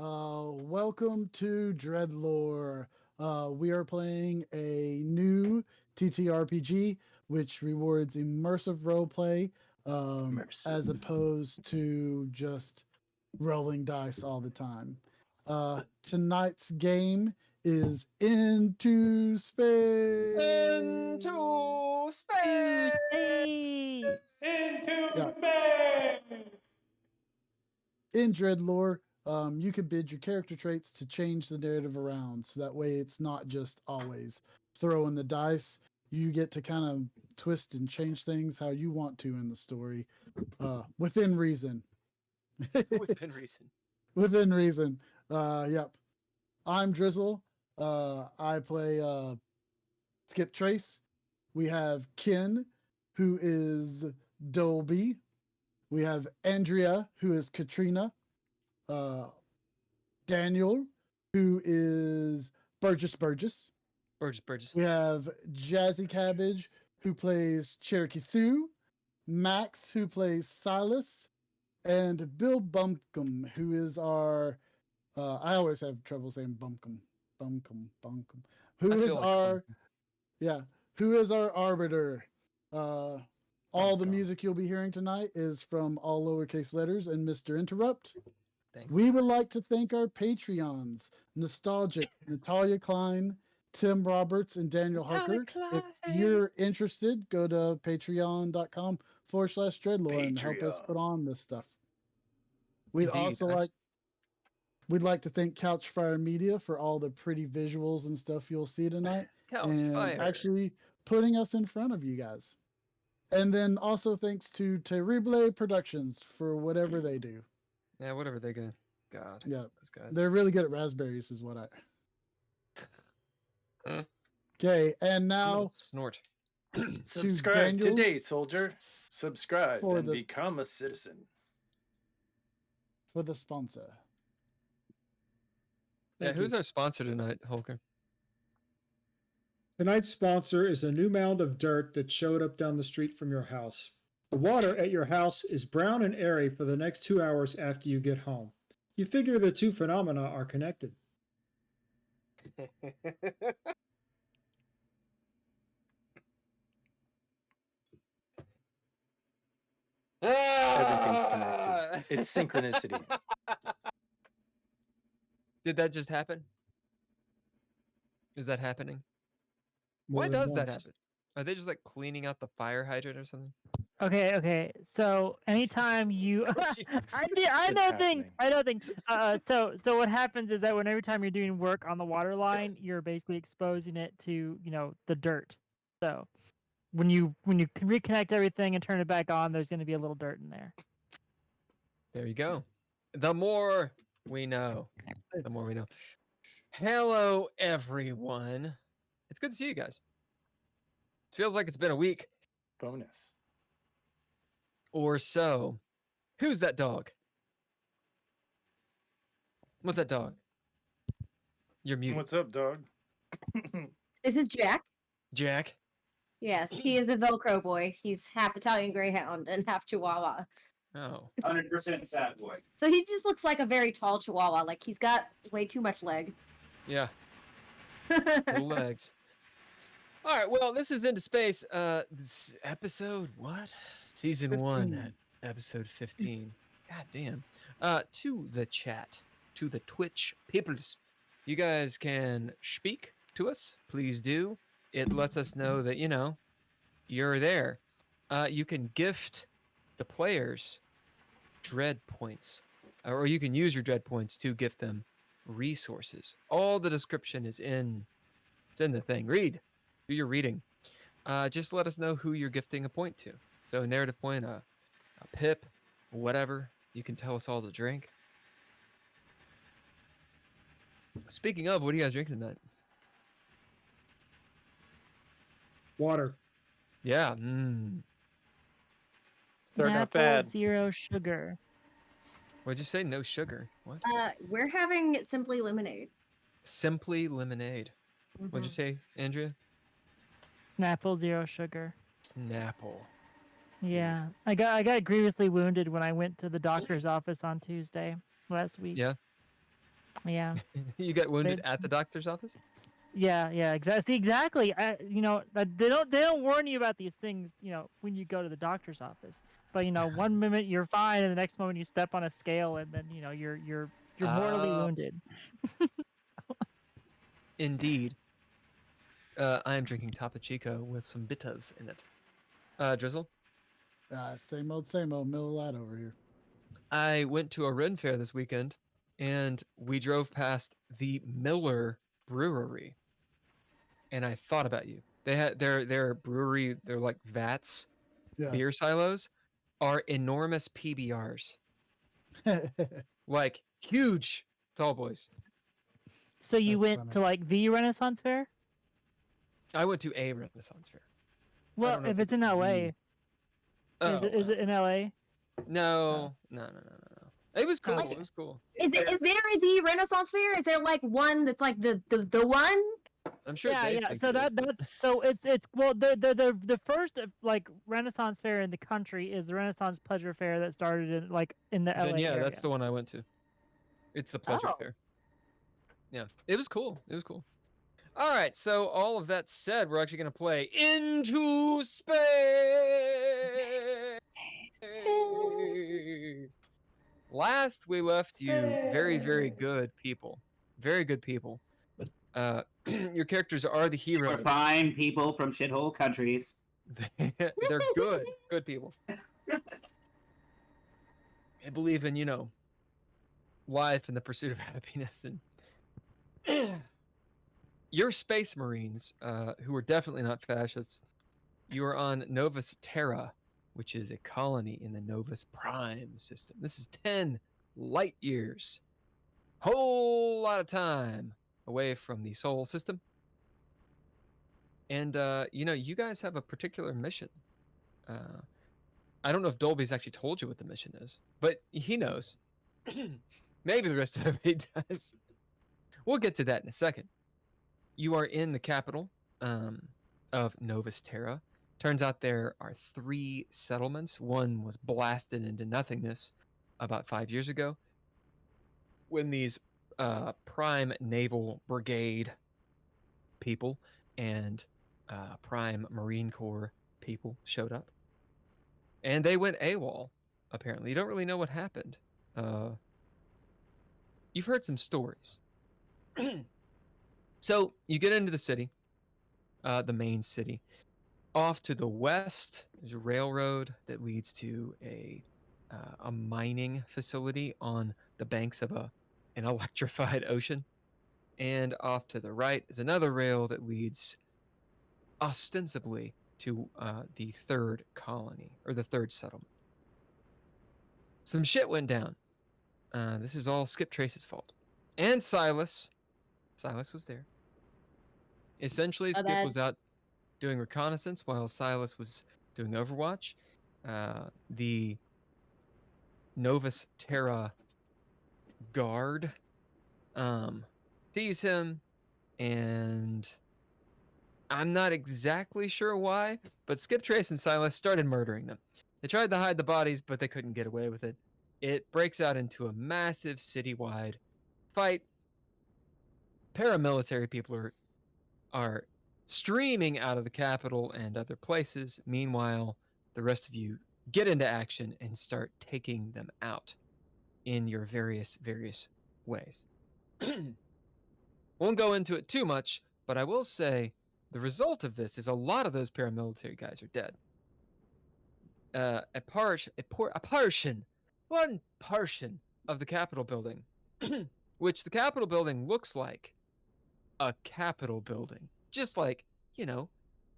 Welcome to DreadLore. We are playing a new ttrpg, which rewards immersive roleplay, as opposed to just rolling dice all the time. Tonight's game is Into Space. Into space. Into space. In DreadLore, you can bid your character traits to change the narrative around, so that way it's not just always throwing the dice. You get to kind of twist and change things how you want to in the story, within reason. Within reason. Within reason. Yep. I'm Drizzle. I play Skip Trace. We have Ken, who is Dolby. We have Andrea, who is Katrina. Daniel, who is Burgess. Burgess. We have Jazzy Cabbage, who plays Cherokee Sue. Max, who plays Silas. And Bill Bunkum, who is our... I always have trouble saying Bunkum. Who is our... Yeah. Who is our arbiter? All the music you'll be hearing tonight is from all lowercase letters and Mr. Interrupt. Thanks. We would like to thank our Patreons, Nostalgic, Natalia Cline, Tim Roberts, and Daniel Harker. If you're interested, go to patreon.com/DreadLore and help us put on this stuff. We'd like to thank Couchfire Media for all the pretty visuals and stuff you'll see tonight. And actually putting us in front of you guys. And then also thanks to Terrible Productions for whatever they do. Yeah, whatever they got. God. Yeah, those guys. they're really good at raspberries, is what I. Okay, and now snort. Subscribe today, soldier. Subscribe and become a citizen. For the sponsor. Yeah, who's our sponsor tonight, Holker? Tonight's sponsor is a new mound of dirt that showed up down the street from your house. The water at your house is brown and airy for the next 2 hours after you get home. You figure the two phenomena are connected. Everything's connected. It's synchronicity. Did that just happen? Is that happening? Why does that happen? Are they just like cleaning out the fire hydrant or something? Okay. So anytime you, I know things. So what happens is that every time you're doing work on the water line, you're basically exposing it to, the dirt. So when you reconnect everything and turn it back on, there's going to be a little dirt in there. There you go. The more we know, the more we know. Hello, everyone. It's good to see you guys. Feels like it's been a week. Bonus. Or so. Who's that dog? What's that dog? You're muted. What's up, dog? This is Jack. Jack? Yes, he is a Velcro boy. He's half Italian Greyhound and half Chihuahua. Oh. 100% sad boy. So he just looks like a very tall Chihuahua. Like he's got way too much leg. Yeah. Little legs. All right, well, this is Into Space. This episode, what? Season 15. 1, episode 15. God damn. To the chat, to the Twitch peoples, you guys can speak to us. Please do. It lets us know that, you're there. You can gift the players dread points, or you can use your dread points to gift them resources. All the description is in the thing. Read. Do your reading. Just let us know who you're gifting a point to. So a narrative point, a pip, whatever. You can tell us all to drink. Speaking of, what are you guys drinking tonight? Water. Yeah. Starting off bad. Zero sugar. What'd you say? No sugar. What? We're having Simply Lemonade. Simply lemonade. What'd you say, Andrea? Snapple, zero sugar. Snapple. Yeah, I got grievously wounded when I went to the doctor's office on Tuesday last week. Yeah. Yeah. You got wounded at the doctor's office? Yeah, exactly. They don't warn you about these things, when you go to the doctor's office. But one minute you're fine, and the next moment you step on a scale, and then you're mortally wounded. Indeed. I am drinking Topo Chico with some bitters in it. Drizzle? Same old, Miller Lite over here. I went to a Ren Fair this weekend, and we drove past the Miller Brewery, and I thought about you. They had their brewery, they're like vats, beer silos, are enormous PBRs, like huge tall boys. So you went to like the Renaissance Fair? I went to a Renaissance Fair. Well, if it's in LA, is it in LA? No. It was cool. Like, it was cool. Is there the Renaissance Fair? Is there like one that's like the one? I'm sure. Yeah. So the first like Renaissance Fair in the country is the Renaissance Pleasure Fair that started in the LA area. That's the one I went to. It's the Pleasure Fair. Yeah, it was cool. All right, so all of that said, we're actually going to play Into Space. Last we left you very, very good people. Very good people. Your characters are the heroes. We're fine people from shithole countries. They're good people. They believe in, life and the pursuit of happiness. And you're space marines, who are definitely not fascists. You are on Novus Terra, which is a colony in the Novus Prime system. This is 10 light years. Whole lot of time away from the Sol system. And, you guys have a particular mission. I don't know if Dolby's actually told you what the mission is, but he knows. Maybe the rest of everybody does. We'll get to that in a second. You are in the capital of Novus Terra. Turns out there are 3 settlements. One was blasted into nothingness about 5 years ago when these Prime Naval Brigade people and Prime Marine Corps people showed up. And they went AWOL, apparently. You don't really know what happened. You've heard some stories. So you get into the city, the main city. Off to the west, there's a railroad that leads to a mining facility on the banks of an electrified ocean. And off to the right is another rail that leads ostensibly to the 3rd colony, or the 3rd settlement. Some shit went down. This is all Skip Trace's fault. And Silas. Silas was there. Essentially, Skip was out doing reconnaissance while Silas was doing Overwatch. The Novus Terra guard sees him, and I'm not exactly sure why, but Skip Trace and Silas started murdering them. They tried to hide the bodies, but they couldn't get away with it. It breaks out into a massive citywide fight. Paramilitary people are streaming out of the capital and other places. Meanwhile, the rest of you get into action and start taking them out in your various ways. Won't go into it too much, but I will say the result of this is a lot of those paramilitary guys are dead. One portion of the Capitol building, which the Capitol building looks like a Capitol building, just like,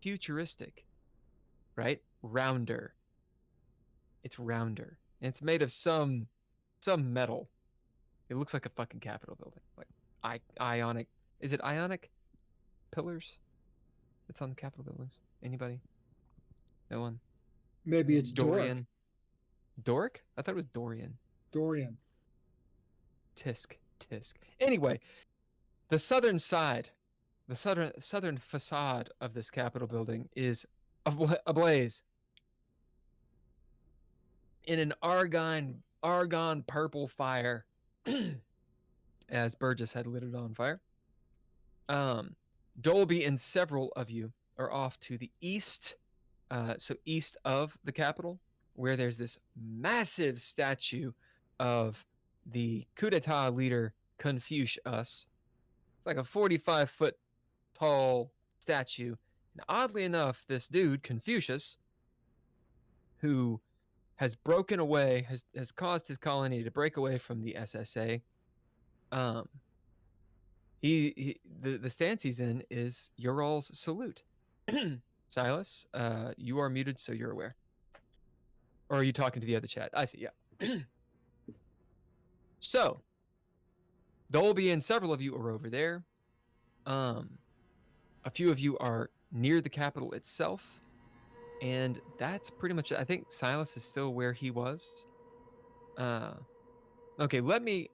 futuristic, right? Rounder. It's rounder. And it's made of some metal. It looks like a fucking Capitol building. Like ionic. Is it ionic pillars that's on the Capitol buildings? Anybody? No one? Maybe it's Dorian. Doric? I thought it was Dorian. Dorian. Tisk. Anyway, the southern side, the southern facade of this Capitol building is ablaze in an argon purple fire. as Burgess had lit it on fire. Dolby and several of you are off to the east, so east of the Capitol, where there's this massive statue of the coup d'etat leader Confucius. It's like a 45-foot tall statue. And oddly enough, this dude, Confucius, who has broken away, has caused his colony to break away from the SSA, the stance he's in is your all's salute. Silas, you are muted, so you're aware. Or are you talking to the other chat? I see, yeah. So, Dolby and several of you are over there. A few of you are near the Capitol itself. And that's pretty much it. I think Silas is still where he was. Okay, let me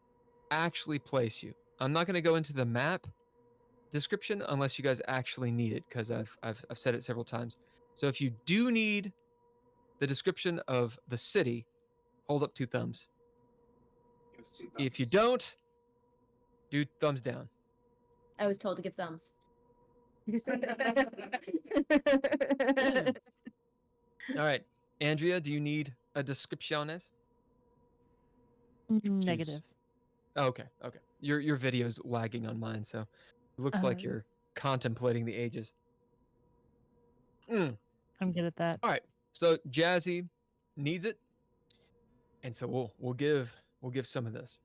actually place you. I'm not going to go into the map description unless you guys actually need it, because I've said it several times. So if you do need the description of the city, hold up 2 thumbs. If you don't, do thumbs down. I was told to give thumbs. All right, Andrea, do you need a descripciones? Negative. Oh, okay. Your video's lagging on mine, so it looks like you're contemplating the ages. I'm good at that. All right, so Jazzy needs it, and so we'll give some of this.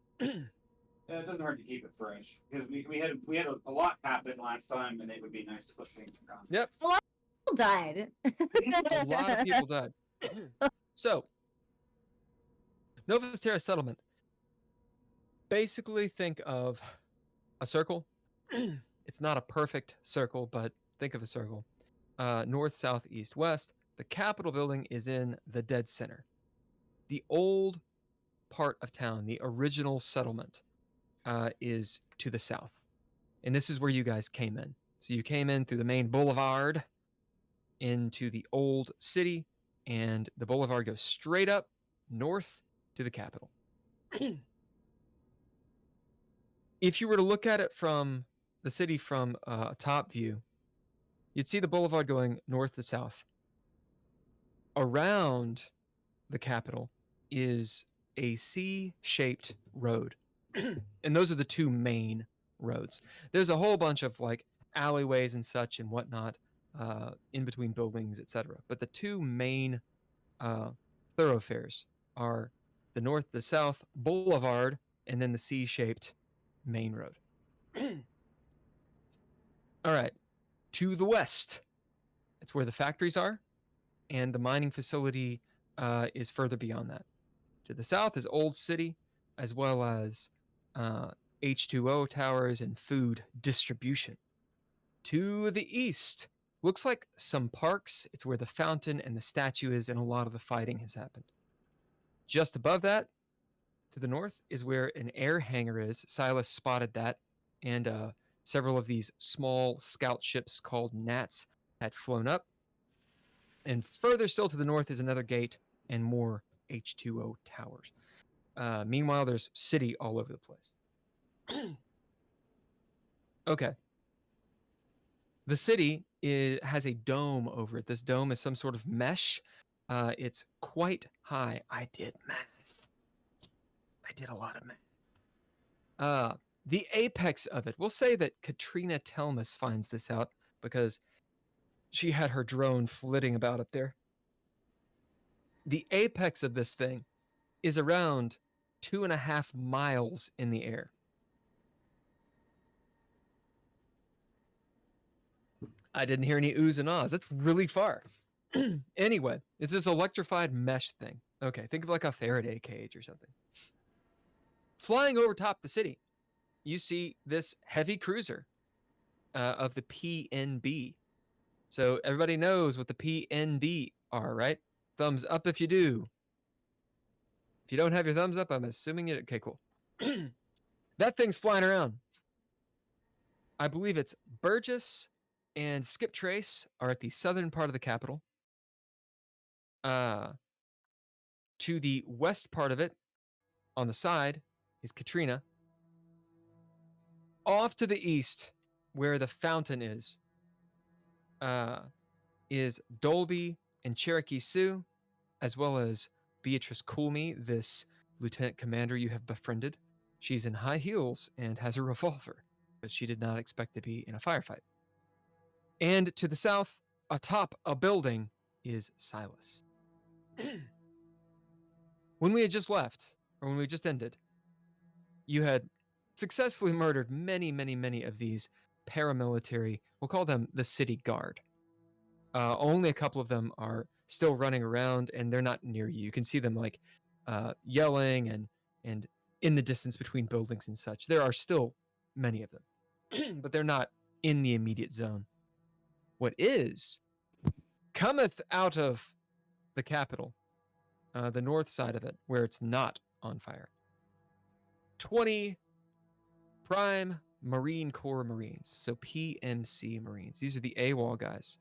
It doesn't hurt to keep it fresh because we had a lot happen last time, and it would be nice to put things in context. Yep. A lot of people died. A lot of people died. So, Novus Terra settlement. Basically, think of a circle. It's not a perfect circle, but think of a circle. North, south, east, west. The Capitol building is in the dead center. The old part of town, the original settlement, is to the south. And this is where you guys came in. So you came in through the main boulevard into the old city, and the boulevard goes straight up north to the Capitol. If you were to look at it from the city from a top view, you'd see the boulevard going north to south. Around the Capitol is a C-shaped road. And those are the 2 main roads. There's a whole bunch of like alleyways and such and whatnot in between buildings, etc. But the 2 main thoroughfares are the north to south boulevard and then the C-shaped main road. All right, to the west, it's where the factories are, and the mining facility is further beyond that. To the south is Old City, as well as H2O towers and food distribution. To the east, looks like some parks. It's where the fountain and the statue is, and a lot of the fighting has happened. Just above that, to the north, is where an air hangar is. Silas spotted that, and several of these small scout ships called Gnats had flown up. And further still to the north is another gate and more H2O towers. Meanwhile, there's city all over the place. Okay. The city has a dome over it. This dome is some sort of mesh. It's quite high. I did math. I did a lot of math. The apex of it, we'll say that Katrina Telmus finds this out because she had her drone flitting about up there. The apex of this thing is around 2.5 miles in the air. I didn't hear any oohs and ahs. That's really far. Anyway, it's this electrified mesh thing. Okay, think of like a Faraday cage or something. Flying over top the city, you see this heavy cruiser of the PNB. So everybody knows what the PNB are, right? Thumbs up if you do. If you don't have your thumbs up, I'm assuming you... Okay, cool. That thing's flying around. I believe it's Burgess and Skip Trace are at the southern part of the Capitol. To the west part of it, on the side, is Katrina. Off to the east, where the fountain is Dolby and Cherokee Sioux, as well as Beatrice Coolme, this lieutenant commander you have befriended. She's in high heels and has a revolver, but she did not expect to be in a firefight. And to the south, atop a building, is Silas. When we had just left, or when we just ended, you had successfully murdered many, many, many of these paramilitary, we'll call them the city guard. Only a couple of them are still running around, and they're not near you. You can see them like yelling and in the distance between buildings and such. There are still many of them, but they're not in the immediate zone. What is cometh out of the capital, the north side of it, where it's not on fire. 20 prime Marine Corps Marines, so PMC Marines. These are the AWOL guys.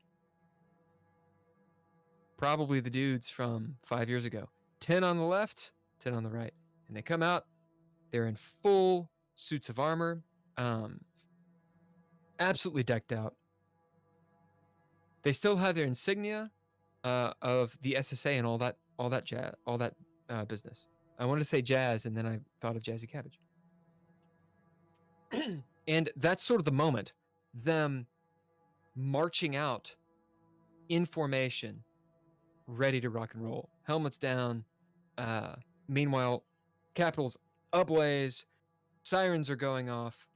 Probably the dudes from 5 years ago. 10 on the left, 10 on the right. And they come out, they're in full suits of armor, absolutely decked out. They still have their insignia of the SSA and all that business. I wanted to say jazz, and then I thought of Jazzy Cabbage. And that's sort of the moment, them marching out in formation, ready to rock and roll. Helmets down. Meanwhile, Capitol's ablaze. Sirens are going off.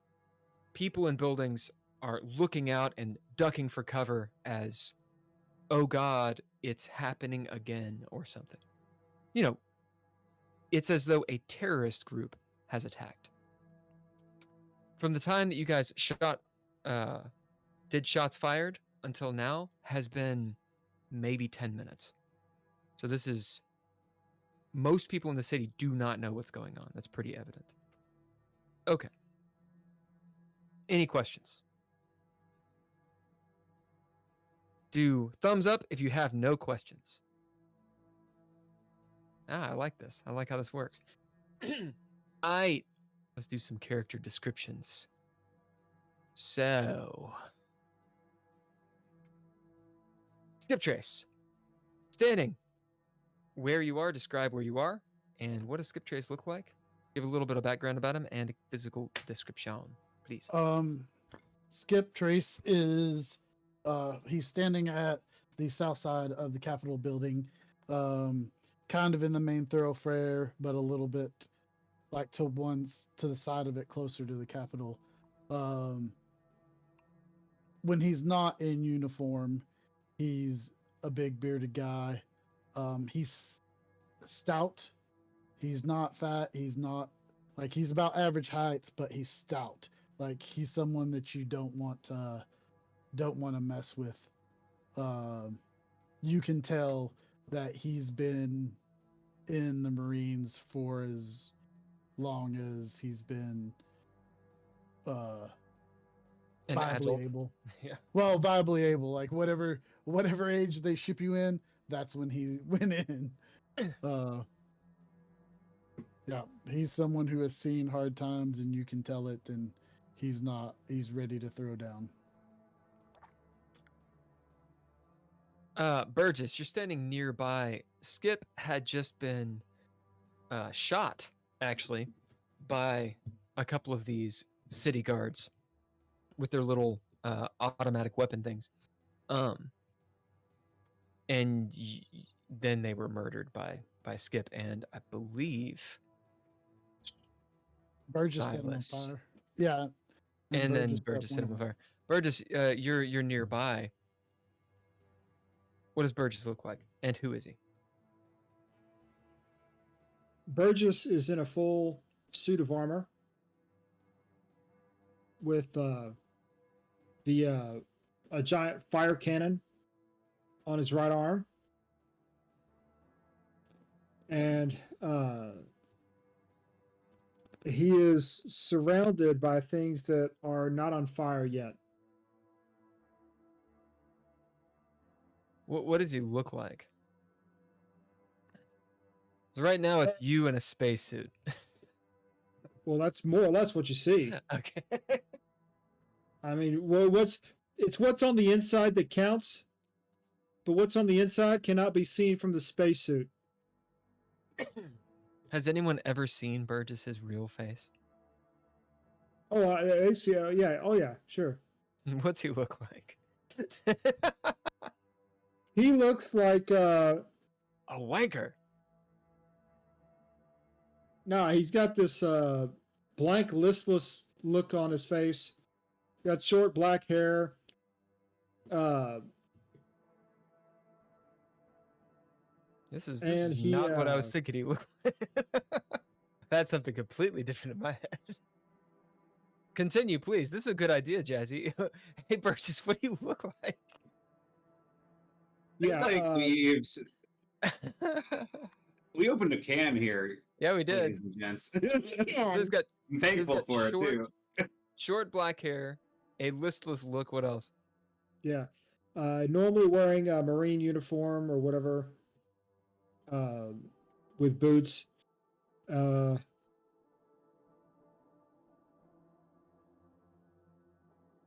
People in buildings are looking out and ducking for cover as, oh God, it's happening again or something. You know, it's as though a terrorist group has attacked. From the time that you guys did shots fired until now has been maybe 10 minutes. So this is, most people in the city do not know what's going on. That's pretty evident. Okay. Any questions? Do thumbs up if you have no questions. I like this. I like how this works. Let's do some character descriptions. So, skip trace. Standing where you are, describe where you are, and what does skip trace look like? Give a little bit of background about him and a physical description, please. Skip trace is he's standing at the south side of the Capitol building, kind of in the main thoroughfare, but a little bit like to the side of it, closer to the Capitol. When he's not in uniform, he's a big bearded guy. He's stout. He's not fat. He's not like, he's about average height, but he's stout. Like, he's someone that you don't want to mess with. You can tell that he's been in the Marines for as long as he's been viably able. Yeah. Well, viably able, like whatever age they ship you in, that's when he went in. Yeah, he's someone who has seen hard times, and you can tell it, and he's ready to throw down. Burgess, you're standing nearby. Skip had just been shot, actually, by a couple of these city guards with their little automatic weapon things. And then they were murdered by Skip, and I believe Burgess set him on fire. Yeah. And then Burgess set him on fire. Burgess, you're nearby. What does Burgess look like, and who is he? Burgess is in a full suit of armor with a giant fire cannon on his right arm, and he is surrounded by things that are not on fire yet. What does he look like? Right now, it's you in a spacesuit. Well, that's more or less what you see. Okay. I mean, well, what's on the inside that counts, but what's on the inside cannot be seen from the spacesuit. Has anyone ever seen Burgess's real face? Oh, I see. Yeah. Oh, yeah. Sure. What's he look like? He looks like a wanker. No, he's got this blank, listless look on his face. Got short black hair. This is not what I was thinking he looked like. That's something completely different in my head. Continue, please. This is a good idea, Jazzy. Hey, Burgess, what do you look like? Yeah, we opened a can here. Yeah, we did. Ladies and gents. I'm thankful for it too. Short black hair, a listless look. What else? Yeah, normally wearing a Marine uniform or whatever, with boots.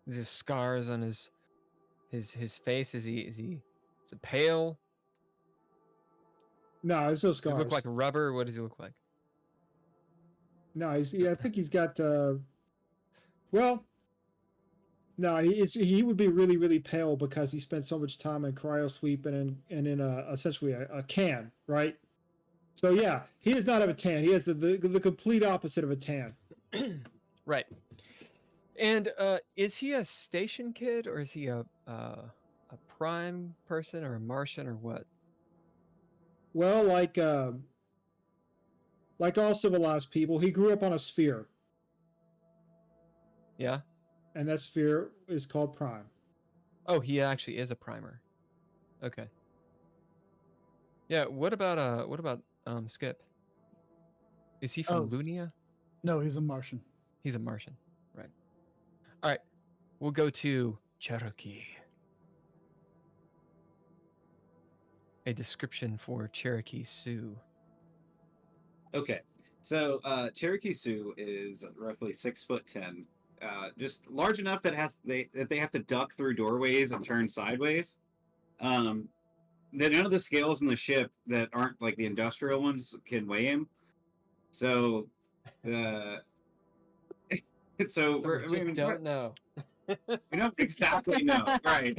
There's scars on his face. Is it pale? No, there's no scars. Does he look like rubber? What does he look like? No, I think he's got. Well, no, he would be really, really pale because he spent so much time in cryosleep and in essentially a can, right? So yeah, he does not have a tan. He has the complete opposite of a tan. Right. And is he a station kid or is he a prime person or a Martian or what? Well, like all civilized people, he grew up on a sphere. Yeah. And that sphere is called Prime. Oh, he actually is a primer. Okay. Yeah. What about Skip? Is he from Lunia? No, he's a Martian. He's a Martian. Right. All right. We'll go to Cherokee. A description for Cherokee Sioux. Okay, so Cherokee Sioux is roughly 6'10", just large enough that they have to duck through doorways and turn sideways. None of the scales in the ship that aren't like the industrial ones can weigh him. So, we don't know. We don't exactly know, right?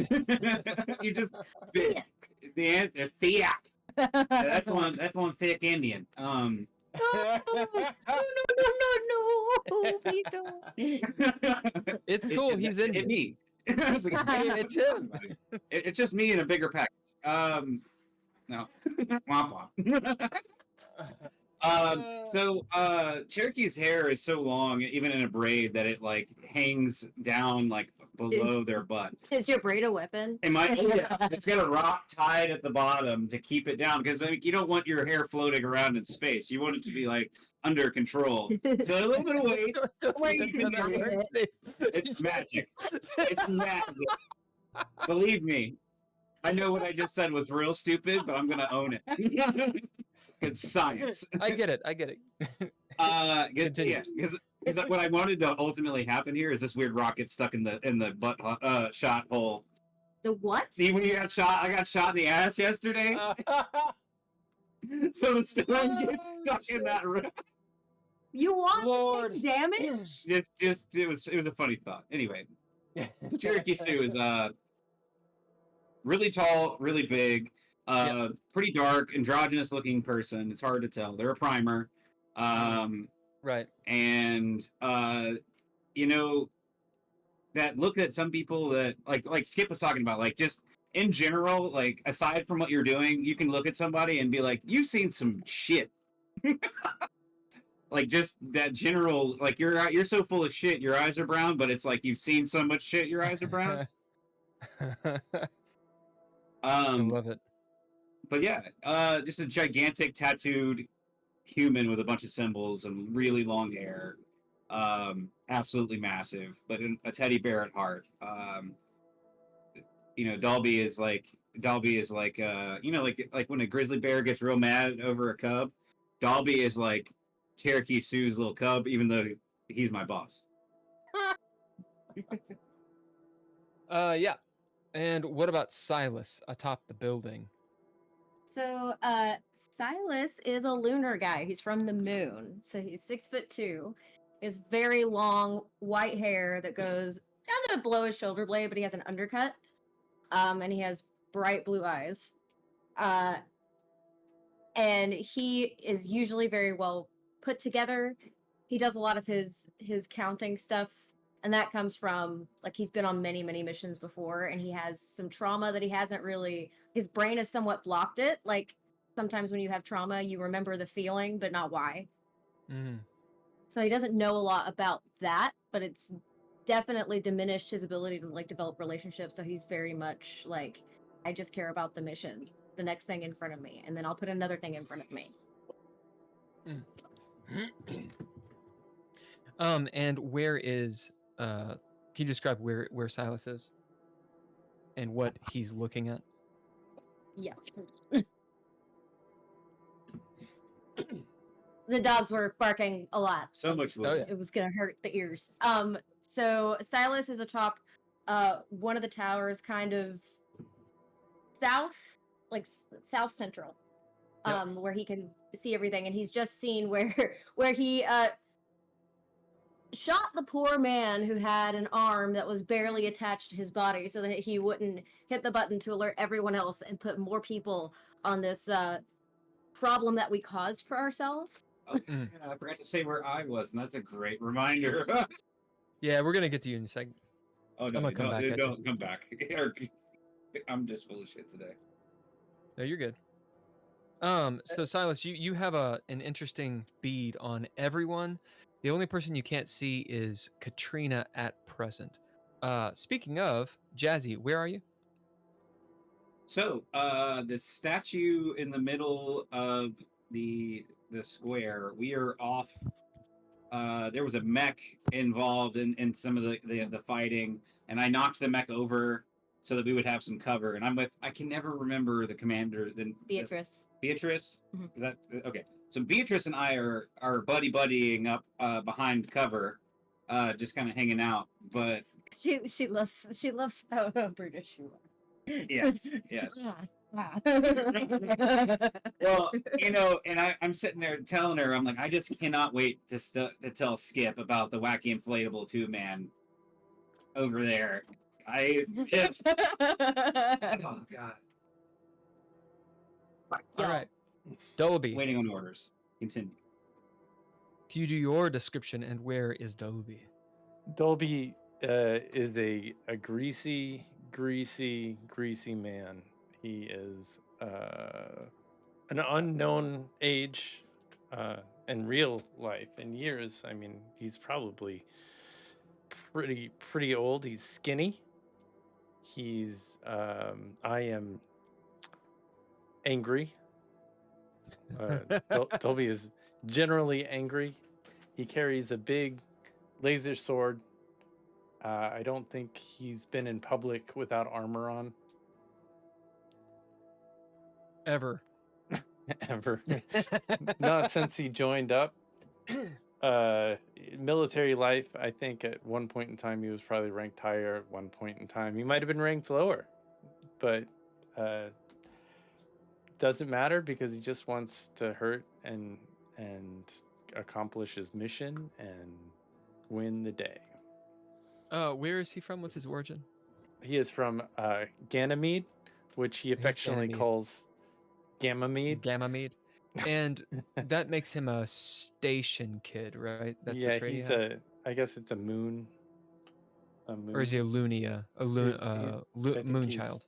You just the answer, thick. That's one thick Indian. No, please don't. It's cool. He's in it. Me. It's him. It's just me in a bigger package. No. Womp womp. So Cherokee's hair is so long, even in a braid, that it like hangs down like below their butt. Is your braid a weapon? It's got a rock tied at the bottom to keep it down because you don't want your hair floating around in space. You want it to be like under control. So a little bit of weight. It's magic. It's magic. Believe me, I know what I just said was real stupid, but I'm gonna own it. It's science. I get it. Yeah, because what I wanted to ultimately happen here is this weird rocket stuck in the butt shot hole. The what? See, when you got shot, I got shot in the ass yesterday. So the stone gets stuck in that room. You want damage? It was a funny thought. Anyway, so Cherokee Sioux is really tall, really big. Pretty dark, androgynous looking person. It's hard to tell. They're a primer. Right. And you know, that look that some people that like Skip was talking about, like just in general, like aside from what you're doing, you can look at somebody and be like, you've seen some shit. Like just that general, like you're so full of shit, your eyes are brown, but it's like you've seen so much shit, your eyes are brown. I love it. But yeah, just a gigantic tattooed human with a bunch of symbols and really long hair. Absolutely massive, but a teddy bear at heart. You know, Dalby is like you know, like when a grizzly bear gets real mad over a cub, Dalby is like Cherokee Sioux's little cub, even though he's my boss. Yeah. And what about Silas atop the building? So, Silas is a lunar guy. He's from the moon. So he's 6'2". He has very long white hair that goes down to below his shoulder blade, but he has an undercut. And he has bright blue eyes. And he is usually very well put together. He does a lot of his counting stuff, and that comes from, like, he's been on many missions before, and he has some trauma that he hasn't really, his brain has somewhat blocked it. Like, sometimes when you have trauma, you remember the feeling but not why. So he doesn't know a lot about that, but it's definitely diminished his ability to, like, develop relationships. So he's very much like, I just care about the mission, the next thing in front of me, and then I'll put another thing in front of me. And where is can you describe where Silas is and what he's looking at? Yes. The dogs were barking a lot. So much wood. Oh, yeah. It was gonna hurt the ears. So Silas is atop one of the towers, kind of south, like south central, where he can see everything, and he's just seen where he shot the poor man who had an arm that was barely attached to his body, so that he wouldn't hit the button to alert everyone else and put more people on this problem that we caused for ourselves. Oh, I forgot to say where I was, and that's a great reminder. Yeah, we're gonna get to you in a second. Oh no, I'm gonna come back at don't come back. I'm just full of shit today. No, you're good. So Silas, you have an interesting bead on everyone. The only person you can't see is Katrina at present. Speaking of, Jazzy, where are you? So, the statue in the middle of the square, we are off. There was a mech involved in some of the fighting, and I knocked the mech over so that we would have some cover. And I'm with, I can never remember the commander. Beatrice. Beatrice? Mhm. Is that okay? So Beatrice and I are buddying up behind cover, just kind of hanging out. But She loves how British you are. yes. Well, and I'm sitting there telling her, I'm like, I just cannot wait to tell Skip about the wacky inflatable 2-man over there. I just, oh god. All right, Dolby. Waiting on orders. Continue. Can you do your description and where is Dolby? Dolby is a greasy man. He is an unknown age in real life. In years, I mean, he's probably pretty old. He's skinny. He's I am angry. Dolby is generally angry. He carries a big laser sword. I don't think he's been in public without armor on. Ever. Not since he joined up. Military life, I think at one point in time he was probably ranked higher. At one point in time he might have been ranked lower, but doesn't matter because he just wants to hurt and accomplish his mission and win the day. Where is he from? What's his origin? He is from Ganymede, which he affectionately calls Gamamede. And that makes him a station kid, right? That's yeah, the trait he's he has? I guess it's a moon. Or is he a Lunia? Moon child?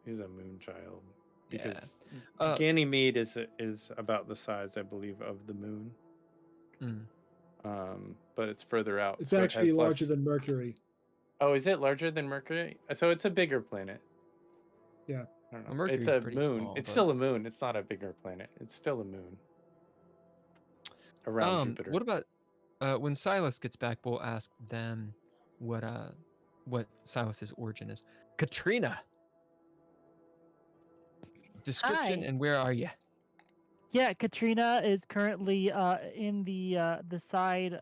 He's a moon child. Because Yeah. Ganymede is about the size, I believe, of the moon. But it's further out. It's actually larger than Mercury. Oh, is it larger than Mercury? So it's a bigger planet. Yeah. I don't know. Well, Mercury's it's a pretty moon. small, It's but- still a moon. It's not a bigger planet. It's still a moon. Around Jupiter. What about when Silas gets back? We'll ask them what Silas's origin is. Katrina, description Hi. and where are you? Yeah, Katrina is currently in the side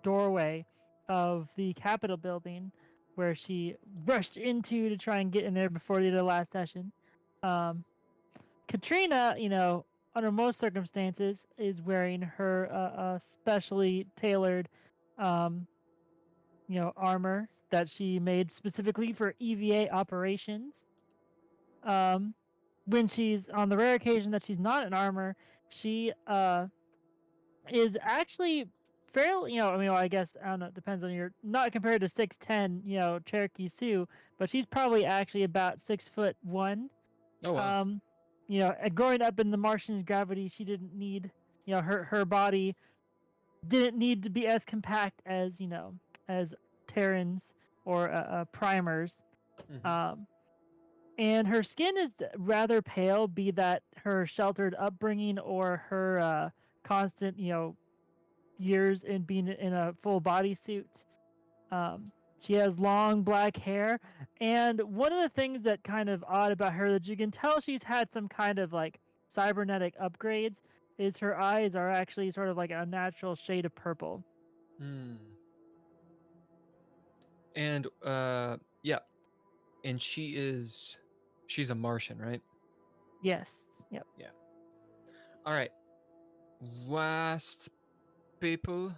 doorway of the Capitol building, where she rushed into to try and get in there before the end of the last session. Katrina, under most circumstances, is wearing her specially tailored, um, armor that she made specifically for EVA operations. When she's on the rare occasion that she's not in armor, she is actually fairly, I guess, I don't know, it depends on not compared to 6'10", Cherokee Sioux, but she's probably actually about 6'1". Oh wow. Growing up in the Martian gravity, she didn't need, her body didn't need to be as compact as, as Terrans or primers. Mhm. And her skin is rather pale, be that her sheltered upbringing or her constant, years in being in a full bodysuit. She has long black hair, and one of the things that kind of odd about her that you can tell she's had some kind of like cybernetic upgrades is her eyes are actually sort of like a natural shade of purple. Mm. And yeah, and she's a Martian, right? Yes. Yep. Yeah. All right. Last people.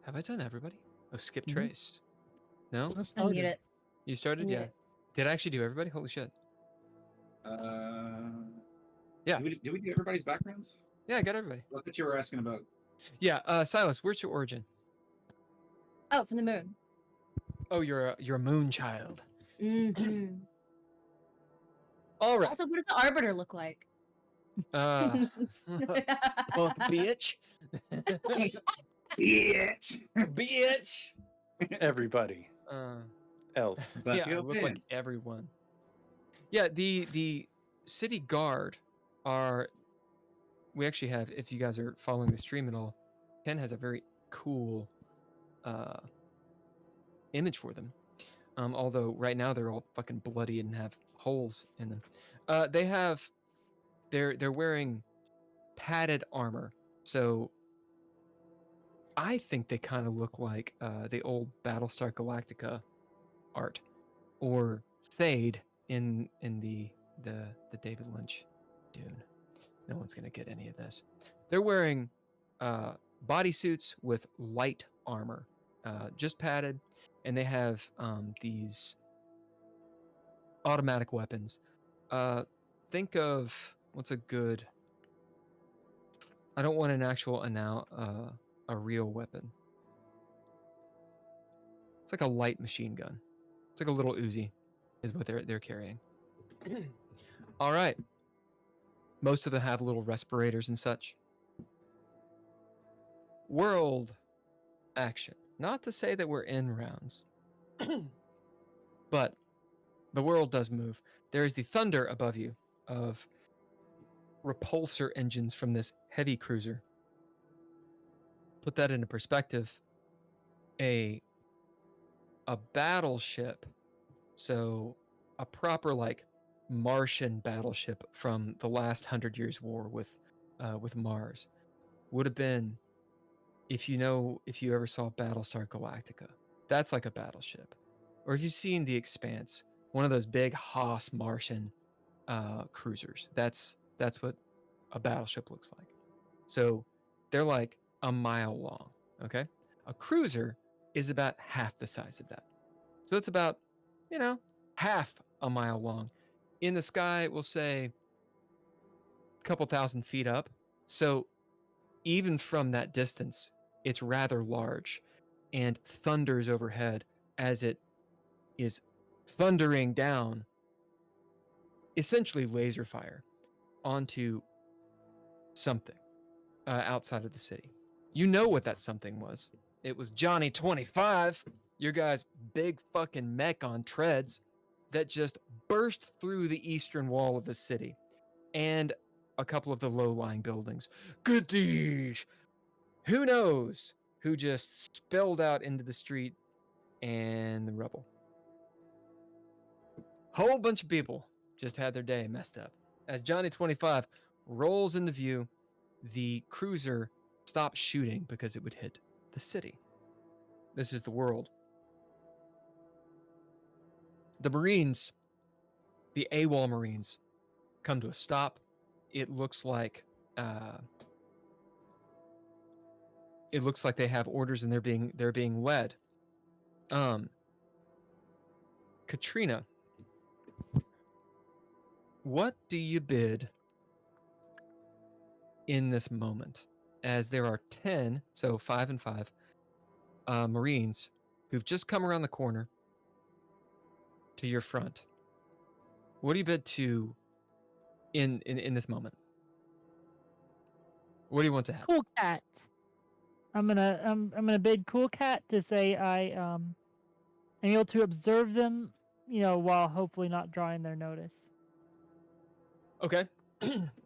Have I done everybody? Oh, skip Mhm. trace. No? Let's Unmute start it. You started? Unmute Yeah. it. Did I actually do everybody? Holy shit. Yeah. Did we do everybody's backgrounds? Yeah, I got everybody. I thought you were asking about. Yeah, Silas, where's your origin? Oh, from the moon. Oh, you're a moon child. Mm-hmm. All right. Also, what does the Arbiter look like? Punk bitch. Bitch. Bitch. Everybody else. But Yeah, I look like everyone. Yeah, the city guard are. We actually have, if you guys are following the stream at all, Ken has a very cool image for them. Although right now they're all fucking bloody and have holes in them. They're wearing padded armor. So I think they kind of look like the old Battlestar Galactica art, or Thade in the David Lynch Dune. No one's gonna get any of this. They're wearing bodysuits with light armor, just padded, and they have these automatic weapons. Think of what's a good. I don't want an actual a real weapon. It's like a light machine gun. It's like a little Uzi, is what they're carrying. All right. Most of them have little respirators and such. World action. Not to say that we're in rounds, but the world does move. There is the thunder above you of repulsor engines from this heavy cruiser. Put that into perspective. A battleship, so a proper like Martian battleship from the last 100 Years' War with Mars, would have been, if you ever saw Battlestar Galactica, that's like a battleship. Or if you've seen The Expanse, one of those big Haas Martian cruisers, that's what a battleship looks like. So they're like a mile long. Okay, a cruiser is about half the size of that. So it's about, half a mile long. In the sky, we'll say a couple thousand feet up. So even from that distance, it's rather large and thunders overhead as it is thundering down, essentially laser fire, onto something outside of the city. You know what that something was. It was Johnny 25, your guy's big fucking mech on treads, that just burst through the eastern wall of the city and a couple of the low-lying buildings. Goodish! Who knows who just spilled out into the street and the rubble. Whole bunch of people just had their day messed up. As Johnny 25 rolls into view, the cruiser stops shooting because it would hit the city. This is the world. The Marines, the AWOL Marines, come to a stop. It looks like they have orders and they're being led. Katrina, what do you bid in this moment? As there are 10, so 5 and 5, Marines who've just come around the corner to your front. What do you bid to in this moment? What do you want to have? Cool cat. I'm gonna bid Cool Cat to say I am able to observe them, while hopefully not drawing their notice. Okay.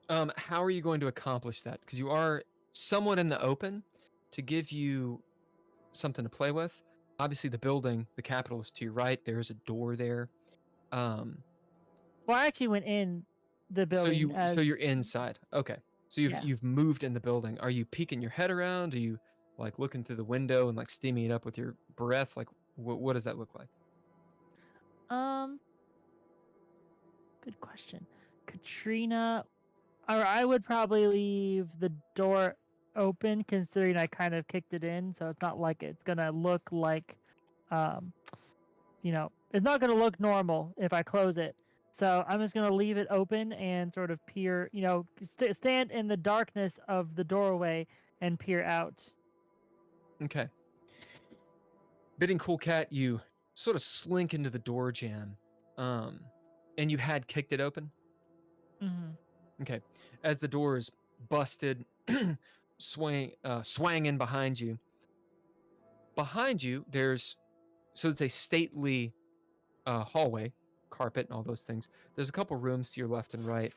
How are you going to accomplish that? Because you are somewhat in the open. To give you something to play with, obviously the building, the Capitol, is to your right. There is a door there. Well, I actually went in the building. So you're inside. Okay. So Yeah. you've moved in the building. Are you peeking your head around? Are you like looking through the window and like steaming it up with your breath? Like what does that look like? Good question. Katrina, or I would probably leave the door open, considering I kind of kicked it in, so it's not like it's gonna look like, it's not gonna look normal if I close it. So I'm just gonna leave it open and sort of peer, stand in the darkness of the doorway and peer out. Okay. Bidding Cool Cat, you sort of slink into the door jam, and you had kicked it open. Mm-hmm. Okay. As the door is busted, swang in behind you. Behind you, so it's a stately hallway, carpet and all those things. There's a couple rooms to your left and right.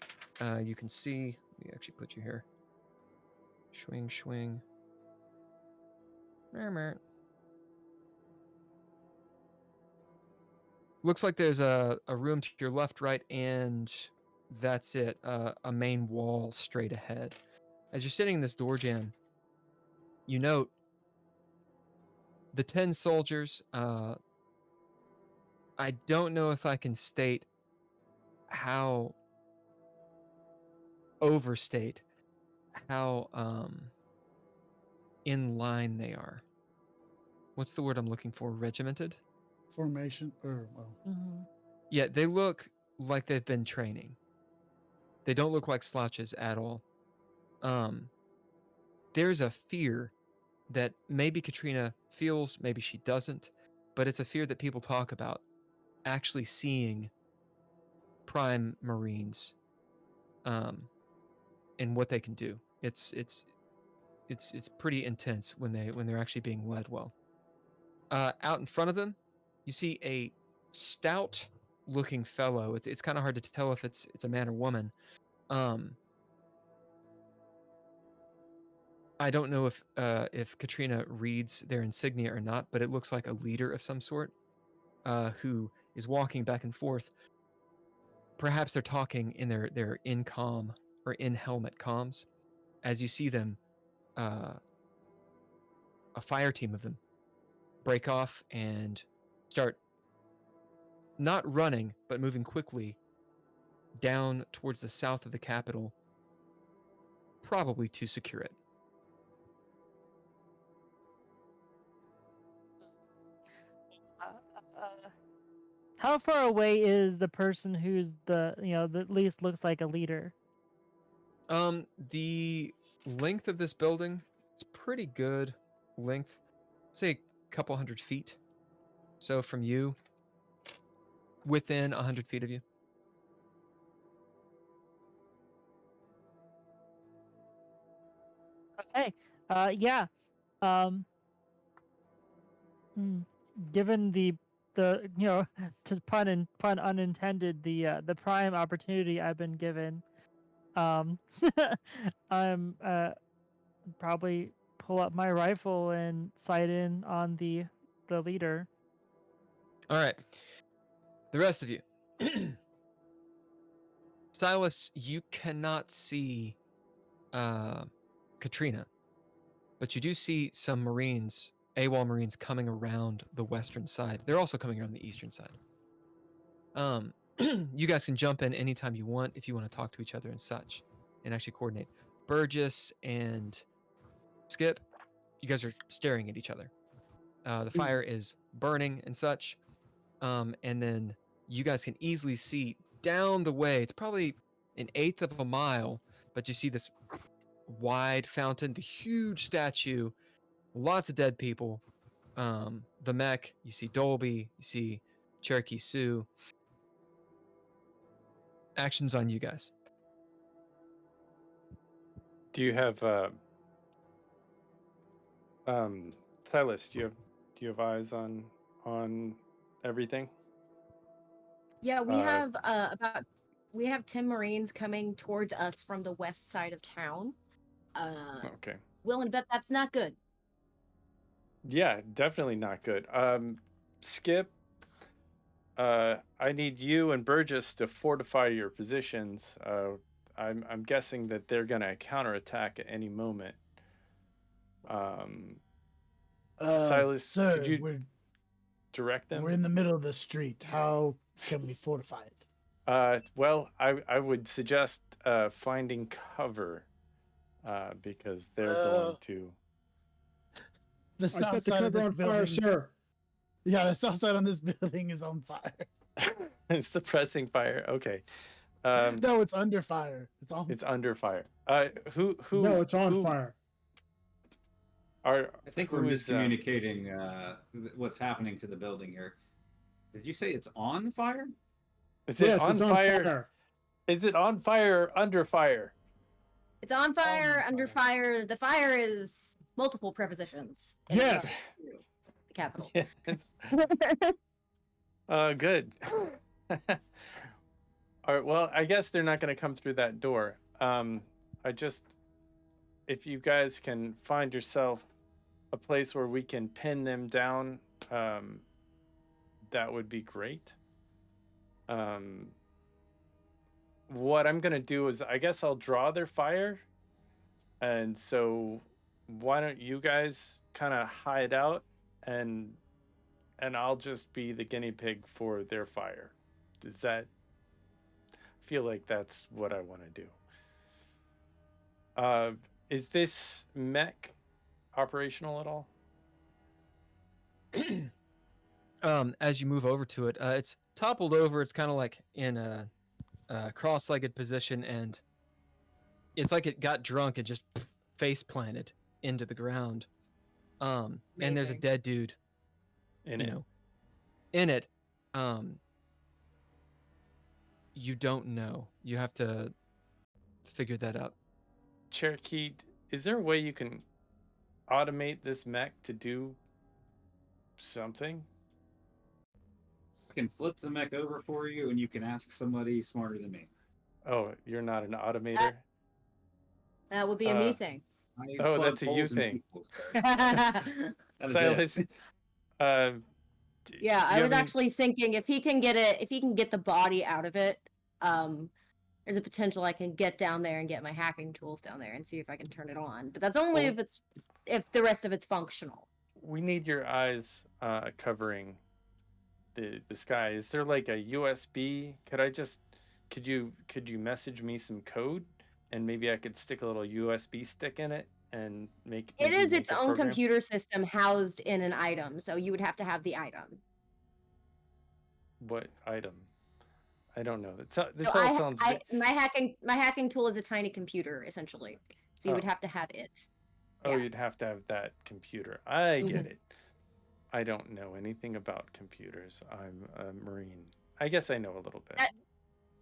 You can see. Let me actually put you here. Swing. Looks like there's a room to your left, right, and that's it. A main wall straight ahead. As you're sitting in this door jam, you note the 10 soldiers. I don't know if I can overstate how in line they are. What's the word I'm looking for? Regimented? Formation, or well, Mm-hmm. Yeah, they look like they've been training. They don't look like slouches at all. There's a fear that maybe Katrina feels, maybe she doesn't, but it's a fear that people talk about, actually seeing prime Marines, and what they can do. It's pretty intense when they're actually being led well. Out in front of them, you see a stout-looking fellow. It's kind of hard to tell if it's a man or woman. I don't know if Katrina reads their insignia or not, but it looks like a leader of some sort, who is walking back and forth. Perhaps they're talking in their in-comm or in-helmet comms. As you see them, a fire team of them break off and start not running, but moving quickly down towards the south of the Capitol, probably to secure it. How far away is the person who's the at least looks like a leader? The length of this building, it's pretty good length. Say a couple 100 feet. So from you, within 100 feet of you. Okay. Yeah. Um. Given the to pun unintended, the prime opportunity I've been given, I'm probably pull up my rifle and sight in on the leader. All right. The rest of you. Silas, you cannot see Katrina, but you do see some Marines, AWOL Marines, coming around the western side. They're also coming around the eastern side. You guys can jump in anytime you want if you want to talk to each other and such, and actually coordinate. Burgess and Skip, you guys are staring at each other. The fire is burning and such, and then you guys can easily see down the way. It's probably an eighth of a mile, but you see this wide fountain, the huge statue, lots of dead people. The mech, you see Dolby, you see Cherokee Sioux. Actions on you guys. Do you have Silas? Do you have eyes on everything? Yeah, we have 10 Marines coming towards us from the west side of town. Okay. Willing to bet that's not good. Yeah, definitely not good. Skip, I need you and Burgess to fortify your positions. I'm guessing that they're gonna counterattack at any moment. Silas, sir, could you direct them? we're in the middle of the street. How can we fortify it? Well, I would suggest finding cover, because they're going to. The I south set the side of cover this on fire, building. sir. Yeah, the south side on this building is on fire. It's suppressing fire. Okay. No, it's under fire. It's under fire. Who? No, it's on who fire. Are I think we're who is, miscommunicating what's happening to the building here. Did you say it's on fire? Is it Yes, on it's on fire? fire. Is it on fire or under fire? It's on fire, On under fire. The fire is multiple prepositions. in Yes. regard to the capital. Yeah. Good. All right. Well, I guess they're not going to come through that door. If you guys can find yourself a place where we can pin them down, that would be great. What I'm going to do is, I guess I'll draw their fire. And so why don't you guys kind of hide out, and I'll just be the guinea pig for their fire. Does that feel like that's what I want to do? Is this mech operational at all? As you move over to it, it's toppled over. It's kind of like in a cross-legged position, and it's like it got drunk and just face planted into the ground. And there's a Amazing. dead dude In it? in it. You don't know. You have to figure that out. Cherokee, is there a way you can automate this mech to do something? I can flip the mech over for you, and you can ask somebody smarter than me. Oh, you're not an automator? That would be a me thing. I Oh, plug that's a you holes in thing. people, sir. That is Silas, it. Yeah, do you I have was any- actually thinking if he can get the body out of it, there's a potential I can get down there and get my hacking tools down there and see if I can turn it on. But that's only Well- if the rest of it's functional. We need your eyes covering the sky. Is there like a USB? Could you message me some code, and maybe I could stick a little USB stick in it and make It maybe is make its a own program? computer system housed in an item, so you would have to have the item. What item? I don't know. This So all sounds my hacking tool is a tiny computer essentially. So you would Oh. have to have it. Oh, yeah. you'd have to have that computer. I get Mhm. it. I don't know anything about computers. I'm a Marine. I guess I know a little bit.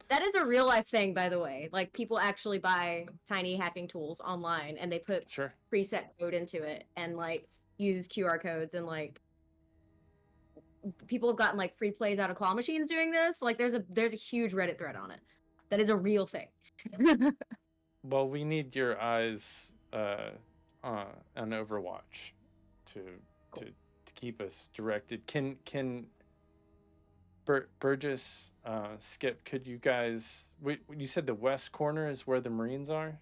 That is a real life thing, by the way. Like people actually buy tiny hacking tools online and they put Sure. preset code into it and like use QR codes and like people have gotten like free plays out of claw machines doing this. Like there's a huge Reddit thread on it. That is a real thing. Well, we need your eyes on Overwatch to Cool. to keep us directed. Can Burgess, Skip, could you guys? You said the west corner is where the Marines are.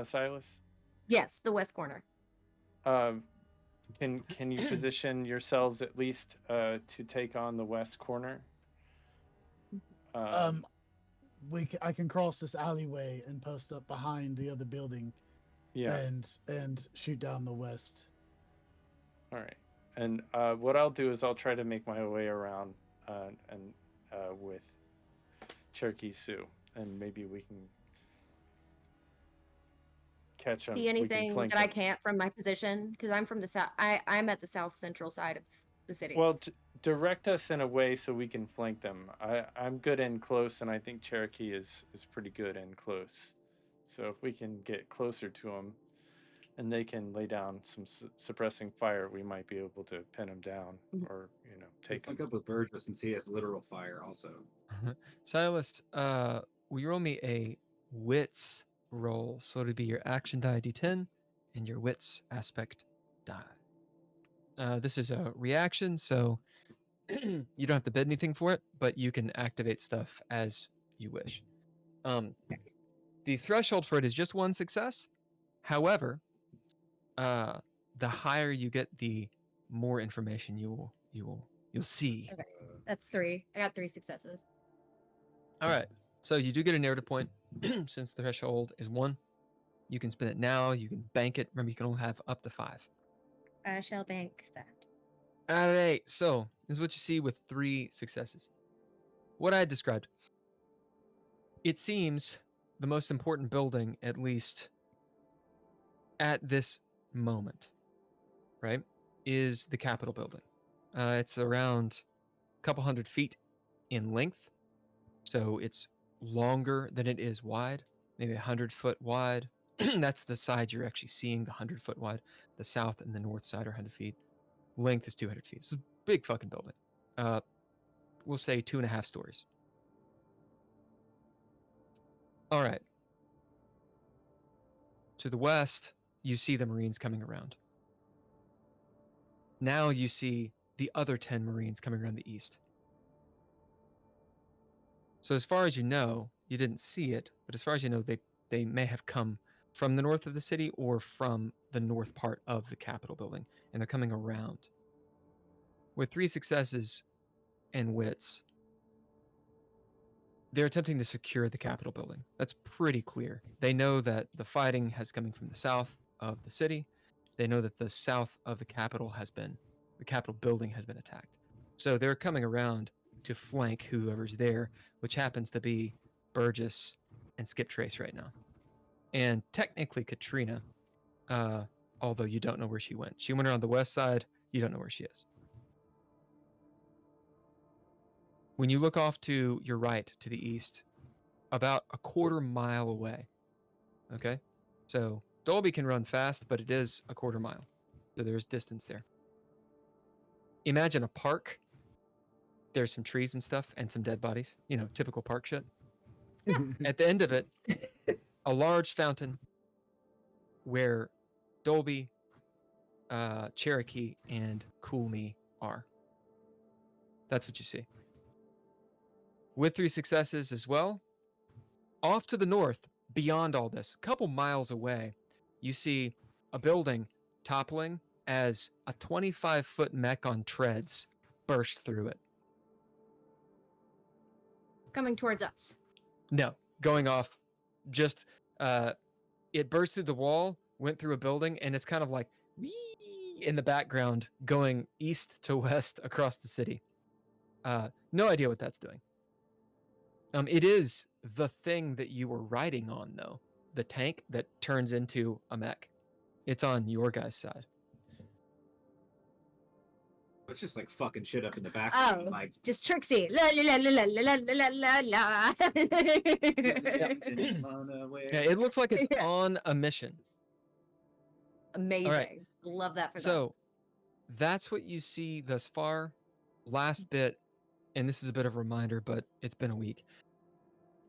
Silas. Yes, the west corner. Can you position yourselves at least to take on the west corner? I can cross this alleyway and post up behind the other building, Yeah. and shoot down the west. All right. And what I'll do is I'll try to make my way around and with Cherokee Sioux, and maybe we can catch them. See anything that I can't from my position? Because I'm from the south. I'm at the south central side of the city. Well, direct us in a way so we can flank them. I'm good in close, and I think Cherokee is pretty good in close. So if we can get closer to them, and they can lay down some suppressing fire, we might be able to pin them down, or take them. Look up with Burgess and see his literal fire also. Silas, will you roll me a wits roll? So it'd be your action die d10 and your wits aspect die. This is a reaction, so you don't have to bid anything for it, but you can activate stuff as you wish. The threshold for it is just one success. However, the higher you get, the more information you'll see. Okay. That's 3. I got 3 successes. All right. So you do get a narrative point since the threshold is 1. You can spend it now. You can bank it. Remember, you can only have up to 5. I shall bank that. Out of 8. So this is what you see with 3 successes. What I had described. It seems the most important building, at least at this moment, right, is the Capitol building. It's around a couple hundred feet in length, so it's longer than it is wide, maybe 100-foot wide. That's the side you're actually seeing, the 100-foot wide. The south and the north side are 100 feet. Length is 200 feet. It's a big fucking building. We'll say 2.5 stories. All right. To the west, you see the Marines coming around. Now you see the other 10 Marines coming around the east. So as far as you know, you didn't see it, but as far as you know, they may have come from the north of the city or from the north part of the Capitol building, and they're coming around. With 3 successes and wits, they're attempting to secure the Capitol building. That's pretty clear. They know that the fighting has coming from the south of the city. They know that the south of the Capitol building has been attacked. So they're coming around to flank whoever's there, which happens to be Burgess and Skip Trace right now. And technically Katrina, although you don't know where she went. She went around the west side. You don't know where she is. When you look off to your right, to the east, about a quarter mile away, okay? So Dolby can run fast, but it is a quarter mile. So there's distance there. Imagine a park. There's some trees and stuff and some dead bodies. Typical park shit. At the end of it, a large fountain where Dolby, Cherokee, and Cool Me are. That's what you see. With 3 successes as well, off to the north, beyond all this, a couple miles away, you see a building toppling as a 25-foot mech on treads burst through it. Coming towards us. No, going off. Just, it burst through the wall, went through a building, and it's kind of like wee in the background, going east to west across the city. No idea what that's doing. It is the thing that you were riding on, though. The tank that turns into a mech. It's on your guys' side. It's just like fucking shit up in the back. Oh, Like just Trixie. La la la la la la la la. Yeah, it looks like it's on a mission. Amazing. Right. Love that for them. So that's what you see thus far. Last bit, and this is a bit of a reminder, but it's been a week.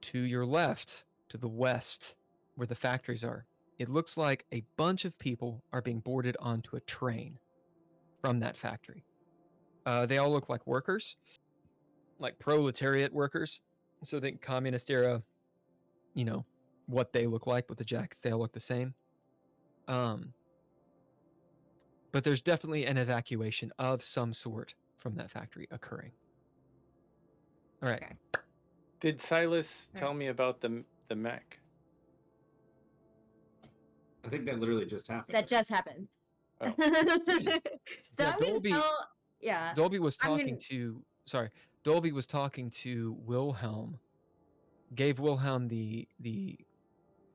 To your left, to the west, where the factories are, it looks like a bunch of people are being boarded onto a train from that factory. They all look like workers, like proletariat workers. So think communist era, what they look like with the jackets, they all look the same. but there's definitely an evacuation of some sort from that factory occurring. All right. Okay. Did Silas Right. tell me about the mech? I think that literally just happened. That just happened. Oh. So Yeah, I'm gonna Dolby- tell. Yeah. Dolby was I'm talking gonna- Dolby was talking to Wilhelm, gave Wilhelm the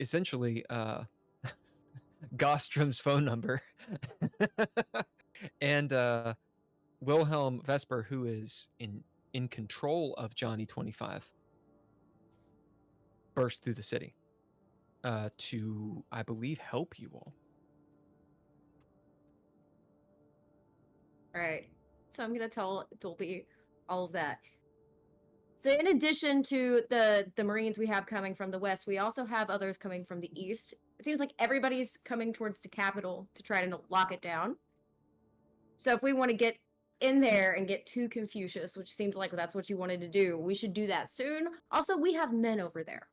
essentially Gostrom's phone number. And Wilhelm Vesper, who is in control of Johnny 25, burst through the city to, I believe, help you all. All right. So I'm gonna tell Dolby all of that. So in addition to the Marines we have coming from the west, we also have others coming from the east. It seems like everybody's coming towards the capital to try to lock it down. So if we want to get in there and get to Confucius, which seems like that's what you wanted to do, we should do that soon. Also, we have men over there.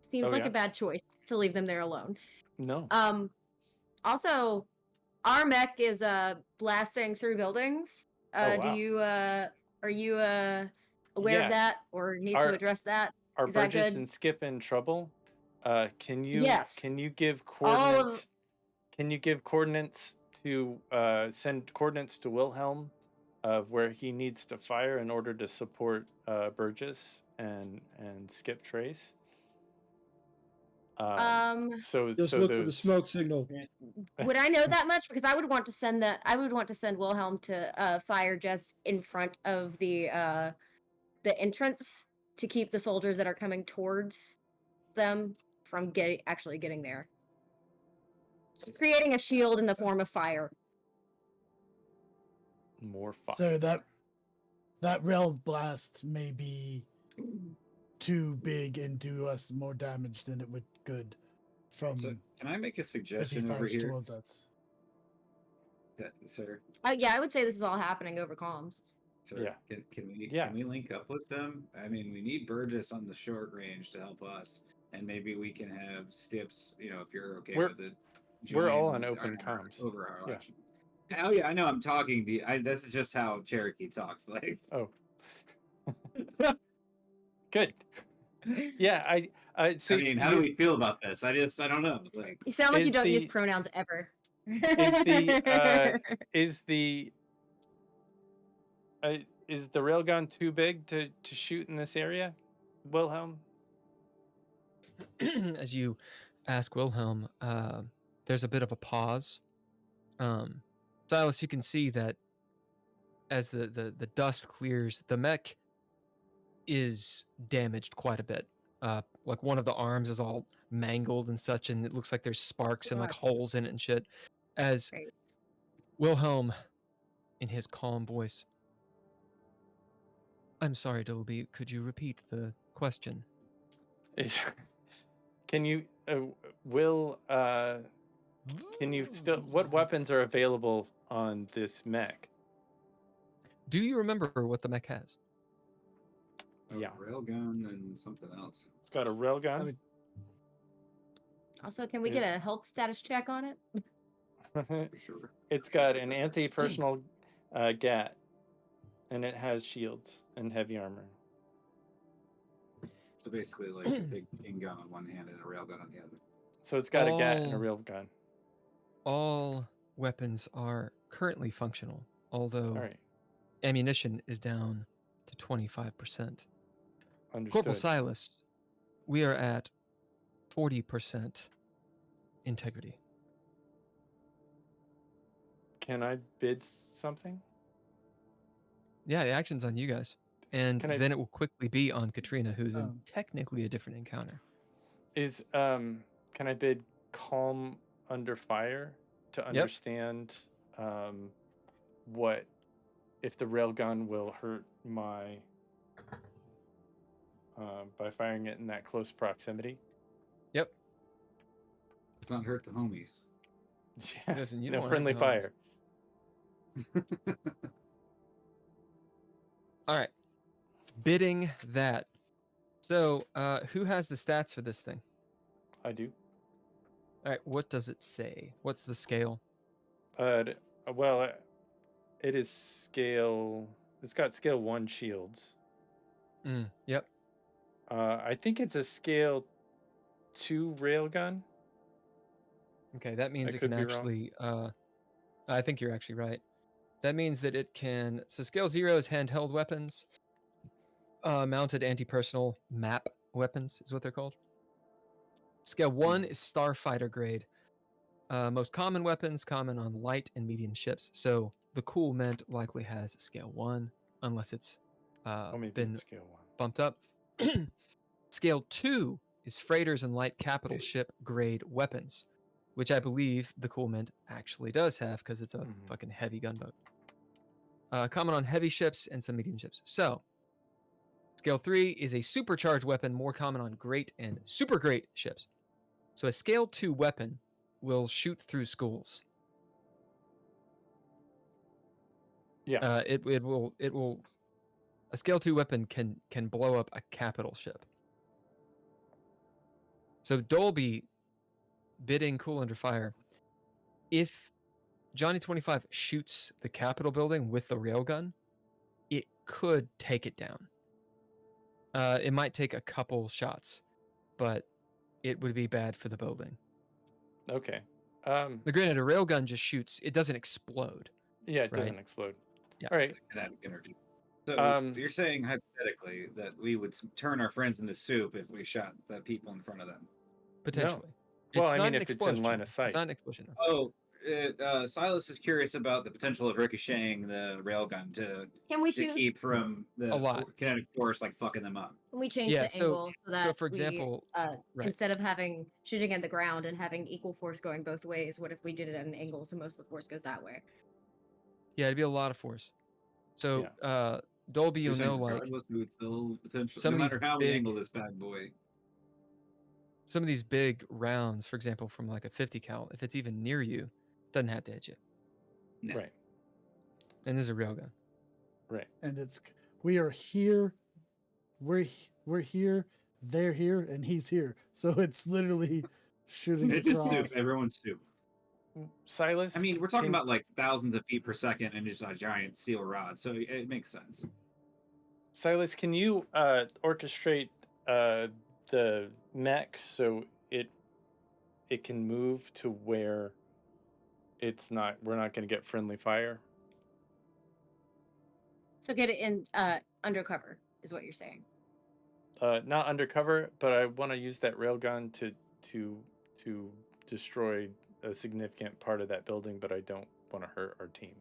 Seems Oh, like yeah? a bad choice to leave them there alone. No. Also, our mech is blasting through buildings. Oh, Do wow. you are you aware Yeah. of that or need Our- to address that? Are is that Burgess good? and Skip in trouble? Can you Yes. can you give All of- coordinates? Can you give coordinates to send coordinates to Wilhelm of where he needs to fire in order to support Burgess and Skip Trace? So Just so look for the those- smoke signal. Would I know that much? Because I would want to send Wilhelm to fire just in front of the entrance to keep the soldiers that are coming towards them from actually getting there. Just creating a shield in the form of fire. more fire. So that rail blast may be too big and do us more damage than it would could from So, can I make a if he suggestion over fires here, towards us. sir? Yeah, I would say this is all happening over comms. Sir, Yeah. Can we link up with them? I mean, we need Burgess on the short range to help us, and maybe we can have Skips. You know, if you're okay We're- with it. we're all join on open our comms. over our Yeah. election. Oh yeah, I know. I'm talking to you. This is just how Cherokee talks. Like, Oh. Good. Yeah, so I mean, how do we feel about this? I don't know. Like, You sound like you Is don't use the- pronouns ever. is the railgun too big to shoot in this area, Wilhelm? As you ask Wilhelm, there's a bit of a pause. Silas, you can see that as the dust clears, the mech is damaged quite a bit. Like one of the arms is all mangled and such, and it looks like there's sparks and like God. holes in it and shit. As Right. Wilhelm, in his calm voice, I'm sorry, Dolby, could you repeat the question? Can you can you still, what weapons are available on this mech? Do you remember what the mech has? a Yeah. railgun and something else. It's got a railgun. Also, can we get a health status check on it? For sure. It's got an anti-personal gat, and it has shields and heavy armor. So basically, like a big machine gun on one hand and a railgun on the other. So it's got a gat and a Oh. real gun. All weapons are currently functional, although All right, ammunition is down to 25%. understood. Corporal Silas, we are at 40% integrity. Can I bid something? Yeah, the action's on you guys. And Can I- then it will quickly be on Katrina, who's in Um, technically a different encounter. Is can I bid calm under fire to understand what if the railgun will hurt my by firing it in that close proximity? Yep. Let's not hurt the homies. Yeah, Listen, you don't no wanna hurt friendly the homies. fire. All right. Bidding that. So, who has the stats for this thing? I do. All right, what does it say? What's the scale? Well, it is scale. It's got scale 1 shields. Yep. I think it's a scale 2 railgun. Okay, that means I it could can be wrong. actually. I think you're actually right. That means that it can. So scale 0 is handheld weapons. Mounted anti-personnel map weapons is what they're called. Scale 1 is starfighter grade. Most common weapons, common on light and medium ships. So the cool meant likely has scale 1, unless it's Maybe been it's scale 1. bumped up. Scale 2 is freighters and light capital ship grade weapons, which I believe the cool meant actually does have because it's a fucking heavy gunboat. Common on heavy ships and some medium ships. So scale 3 is a supercharged weapon, more common on great and super great ships. So a scale 2 weapon will shoot through schools. Yeah. It will. A scale 2 weapon can blow up a capital ship. So Dolby, bidding cool under fire. If Johnny 25 shoots the Capitol building with the railgun, it could take it down. It might take a couple shots, but it would be bad for the building. Okay. Granted, a railgun just shoots; it doesn't explode. Yeah, it right? doesn't explode. Yeah. All right. It's kinetic energy. So you're saying hypothetically that we would turn our friends into soup if we shot the people in front of them? Potentially. Well, It's I not mean, an if it's explosion. in line of sight. It's not an explosion. Though. Silas is curious about the potential of ricocheting the railgun to Can we shoot? keep from the A lot. kinetic force like fucking them up. Can we change Yeah, the so- angle so that for example, right. instead of having shooting at the ground and having equal force going both ways, what if we did it at an angle so most of the force goes that way? Yeah, it'd be a lot of force. So Dolby, You're you'll saying know, like regardless, we would still potentially, some no of these matter how we big- angle this bad boy. some of these big rounds, for example, from like a 50 cal, if it's even near you, doesn't have to hit you. No. Right. And this is a railgun. Right. And we are here, we're here, they're here, and he's here. So it's literally shooting It's just across. soup. Everyone's soup. Silas. I mean, we're talking can- about like thousands of feet per second and just a giant steel rod, so it makes sense. Silas, can you orchestrate the mech so it can move to where we're not going to get friendly fire? So get it in undercover is what you're saying. Not undercover, but I want to use that railgun to destroy a significant part of that building, but I don't want to hurt our team.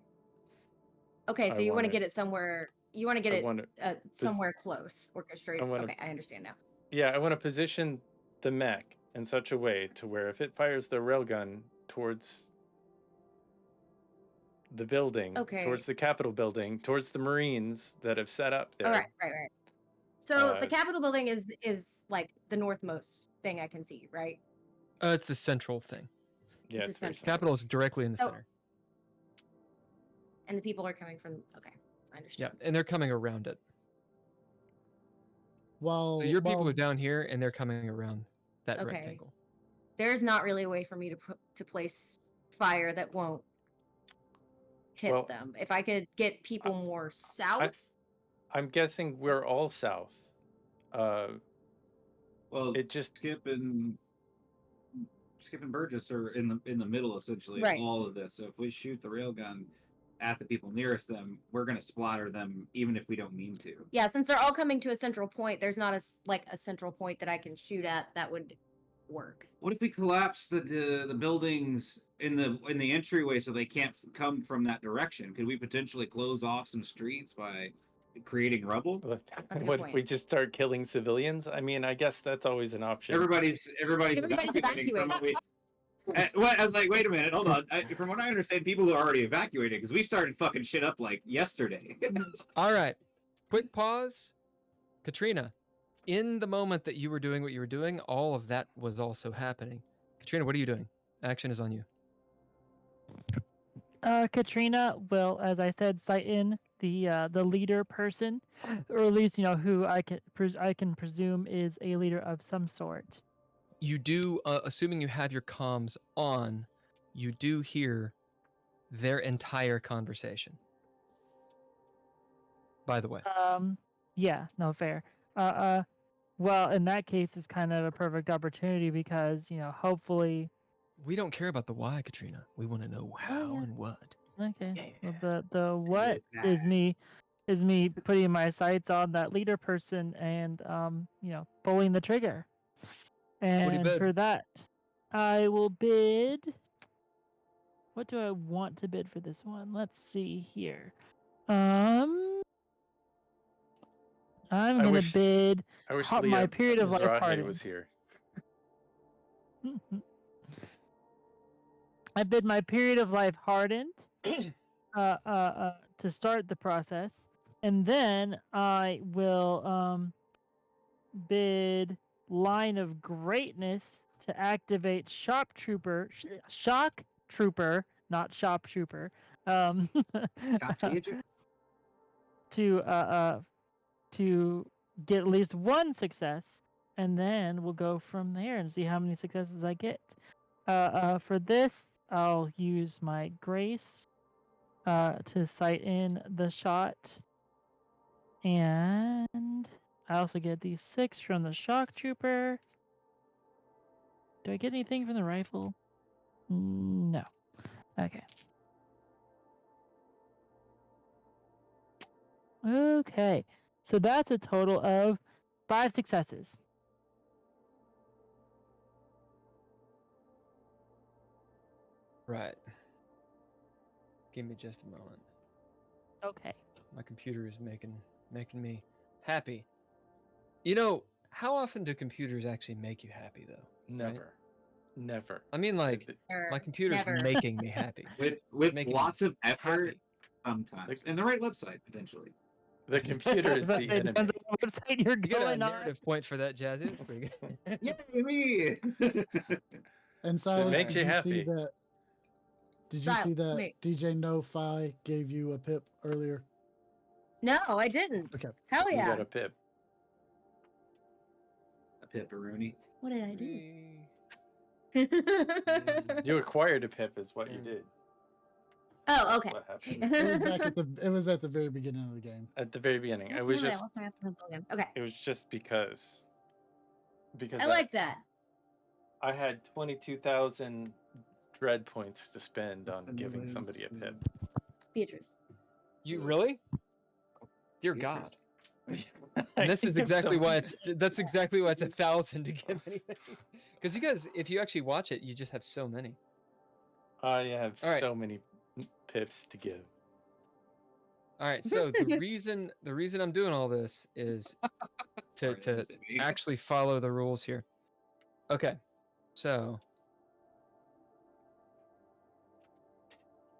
Okay, so I you want to wanna- get it somewhere. You want to get I it wanna- somewhere close, orchestrate. I wanna- Okay, I understand now. Yeah, I want to position the mech in such a way to where if it fires the railgun towards the building, Okay. towards the Capitol building, towards the Marines that have set up there. All right, right. So the Uh, Capitol building is like the northmost thing I can see, right? It's the central thing. Yeah, It's it's very essential. Capitol is directly in the So- center. And the people are coming from. Okay, I Yeah, understand. and they're coming around it. While So your people while- are down here, and they're coming around that Okay. rectangle. There's not really a way for me to place fire that won't hit Well, them. If I could get people more south. I'm guessing we're all south. Well, It just Skip and Burgess are in the middle essentially Right. of all of this. So if we shoot the railgun at the people nearest them, we're gonna splatter them even if we don't mean to. Yeah, since they're all coming to a central point, there's not a central point that I can shoot at that would work. What if we collapse the buildings in the entryway so they can't come from that direction? Could we potentially close off some streets by creating rubble? a good what if we point. just start killing civilians? I mean, I guess that's always an option. Everybody's evacuating from what we. What I was like, wait a minute, hold on. From what I understand, people are already evacuating because we started fucking shit up like yesterday. All right, quick pause. Katrina, in the moment that you were doing what you were doing, all of that was also happening. Katrina, what are you doing? Action is on you. Katrina will, as I said, cite in the leader person, or at least who I can presume is a leader of some sort. You do, assuming you have your comms on, you do hear their entire conversation. By the way. Yeah, no, fair. Well, in that case, it's kind of a perfect opportunity because, hopefully. We don't care about the why, Katrina. We want to know how and what. Okay. Yeah. Well, the what is me putting my sights on that leader person and pulling the trigger. And bid? for that, I will bid. What do I want to bid for this one? Let's see here. I'm gonna bid. I wish my period of life Mizrahi hardened. was here. I bid my period of life hardened to start the process, and then I will bid line of greatness to activate shock trooper, not shop trooper. To get at least one success, and then we'll go from there and see how many successes I get. For this, I'll use my grace to sight in the shot, and I also get D6 from the shock trooper. Do I get anything from the rifle? No. Okay. Okay. So that's a total of 5 successes. Right. Give me just a moment. Okay. My computer is making me happy. How often do computers actually make you happy, though? Never. Right? Never. I mean, like, my computer's Never. making me happy. With Making lots of effort, happy. sometimes, and the right website potentially. The computer is the It depends enemy. on what website you're You get a going on. narrative point for that, Jazzy. That's pretty good. Yay, me! And Silas, makes did you you see happy. that? Did you see Silas, that me. DJ No-Fi gave you a pip earlier? No, I didn't. Okay. Hell You yeah. got a pip. A pepperoni. What did I do? You acquired a pip, is what you Mm. did. Oh, okay. What happened It was at the very beginning of the game. at the very beginning. God It was damn just. I lost my pencil again. Okay. It was just because. I like that. I had 22,000 dread points to spend on giving somebody a pip. Beatrice. You really? Dear God. And this I is give exactly some- why that's exactly why it's 1,000 to give anything. Because you guys, if you actually watch it, you just have so many. I have All right. so many pips to give. All right, so the reason I'm doing all this is Sorry, to that's me. actually follow the rules here. Okay, so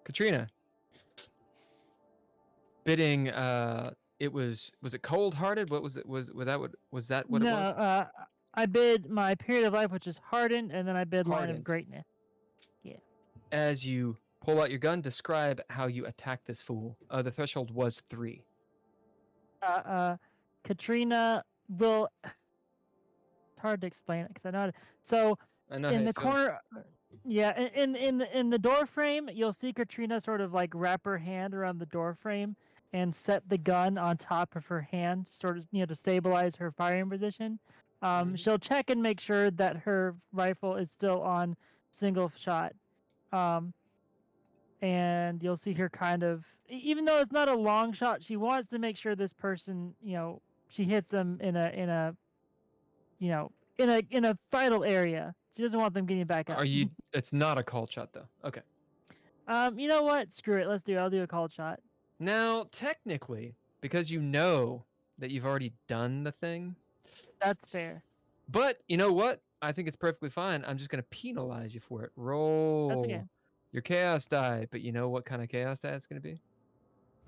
Katrina, bidding. It was it cold-hearted? What was it? Was that what it was? No, I bid my period of life, which is hardened, and then I bid line Hardened. of greatness. As you pull out your gun, describe how you attack this fool. The threshold was 3. Katrina will. It's hard to explain it because I know. So I know how in you the feel. corner, yeah, in the door frame, you'll see Katrina sort of like wrap her hand around the door frame and set the gun on top of her hand, sort of to stabilize her firing position. She'll check and make sure that her rifle is still on single shot. And you'll see her kind of, even though it's not a long shot, she wants to make sure this person, she hits them in a vital area. She doesn't want them getting back up. It's not a called shot though. Okay. You know what? Screw it. Let's do it. I'll do a called shot. Now, technically, because you know that you've already done the thing, That's fair. but you know what? I think it's perfectly fine. I'm just going to penalize you for it. Roll okay. your chaos die, but you know what kind of chaos die it's going to be?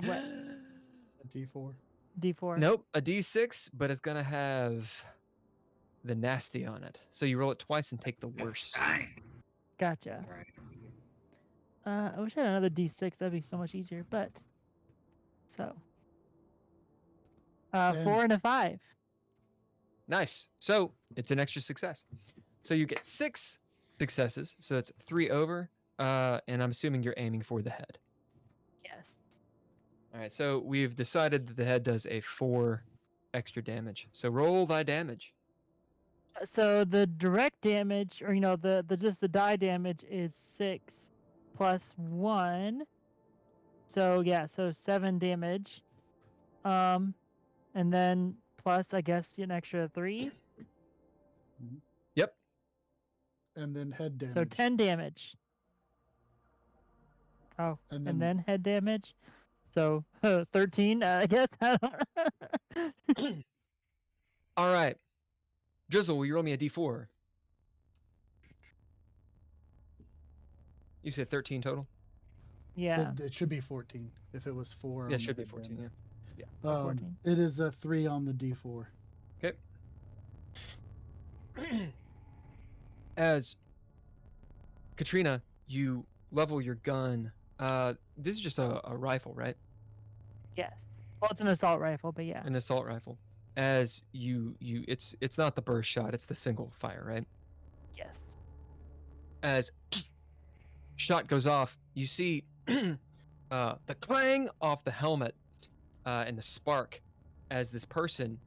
What? A D4. D4. Nope, a D6, but it's going to have the nasty on it. So you roll it twice and take the worst. Gotcha. Right. I wish I had another D6. That'd be so much easier. But so 4 and a 5. Nice. So it's an extra success. So you get 6 successes. So it's 3 over and I'm assuming you're aiming for the head. Yes. All right, so we've decided that the head does a 4 extra damage. So roll thy damage. So the direct damage, or the just the die damage is 6 plus 1. So yeah, so 7 damage. And then plus I guess an extra 3. Yep. And then head damage. So 10 damage. Oh, and then head damage. So 13, I guess. All right. Drizzle, will you roll me a d4? You said 13 total? Yeah. It should be 14 if it was 4. Yeah, on it the should be head 14, damage. yeah. 14. It is a 3 on the d4. Okay. As Katrina, you level your gun. This is just a rifle, right? Yes. Well, it's an assault rifle, but yeah. An assault rifle. As it's not the burst shot, it's the single fire, right? Yes. As shot goes off, you see the clang off the helmet and the spark as this person,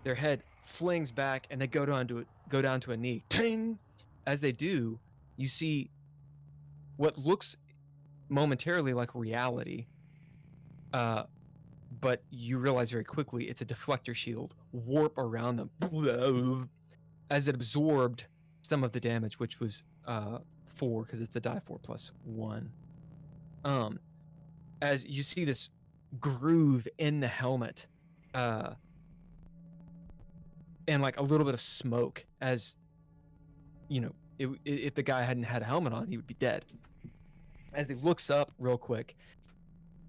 their head flings back and they go down to a knee. Ting! As they do, you see what looks momentarily like reality, but you realize very quickly it's a deflector shield warp around them as it absorbed some of the damage, which was 4 because it's a die 4 plus 1. As you see this groove in the helmet, and like a little bit of smoke, as you know, if the guy hadn't had a helmet on, he would be dead. As he looks up real quick,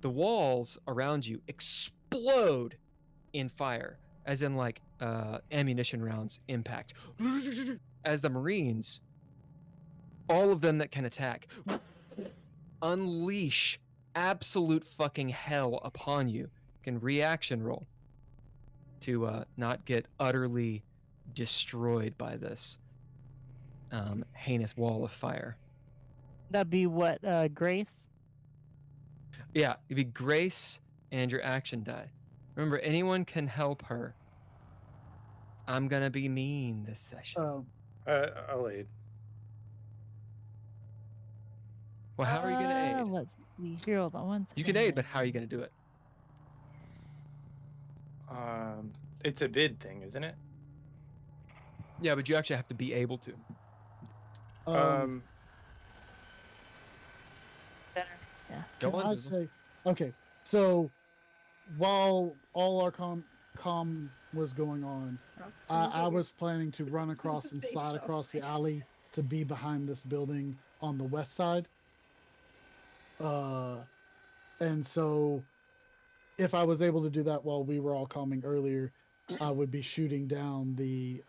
the walls around you explode in fire, as in like ammunition rounds impact. As the Marines, all of them that can attack, unleash absolute fucking hell upon you. Can reaction roll to not get utterly destroyed by this heinous wall of fire. That'd be what, Grace? Yeah, it'd be grace and your action die. Remember, anyone can help her. I'm gonna be mean this session. I'll aid. Well, how are you gonna aid? Let's see here. Hold on one You can aid, but how are you gonna do it? It's a vid thing, isn't it? Yeah, but you actually have to be able to. Better. Yeah. Go Can on, I Drizzle. say, okay, so while all our comm was going on, I was planning to run across and slide across the alley to be behind this building on the west side. And so if I was able to do that while we were all comming earlier, I would be shooting down the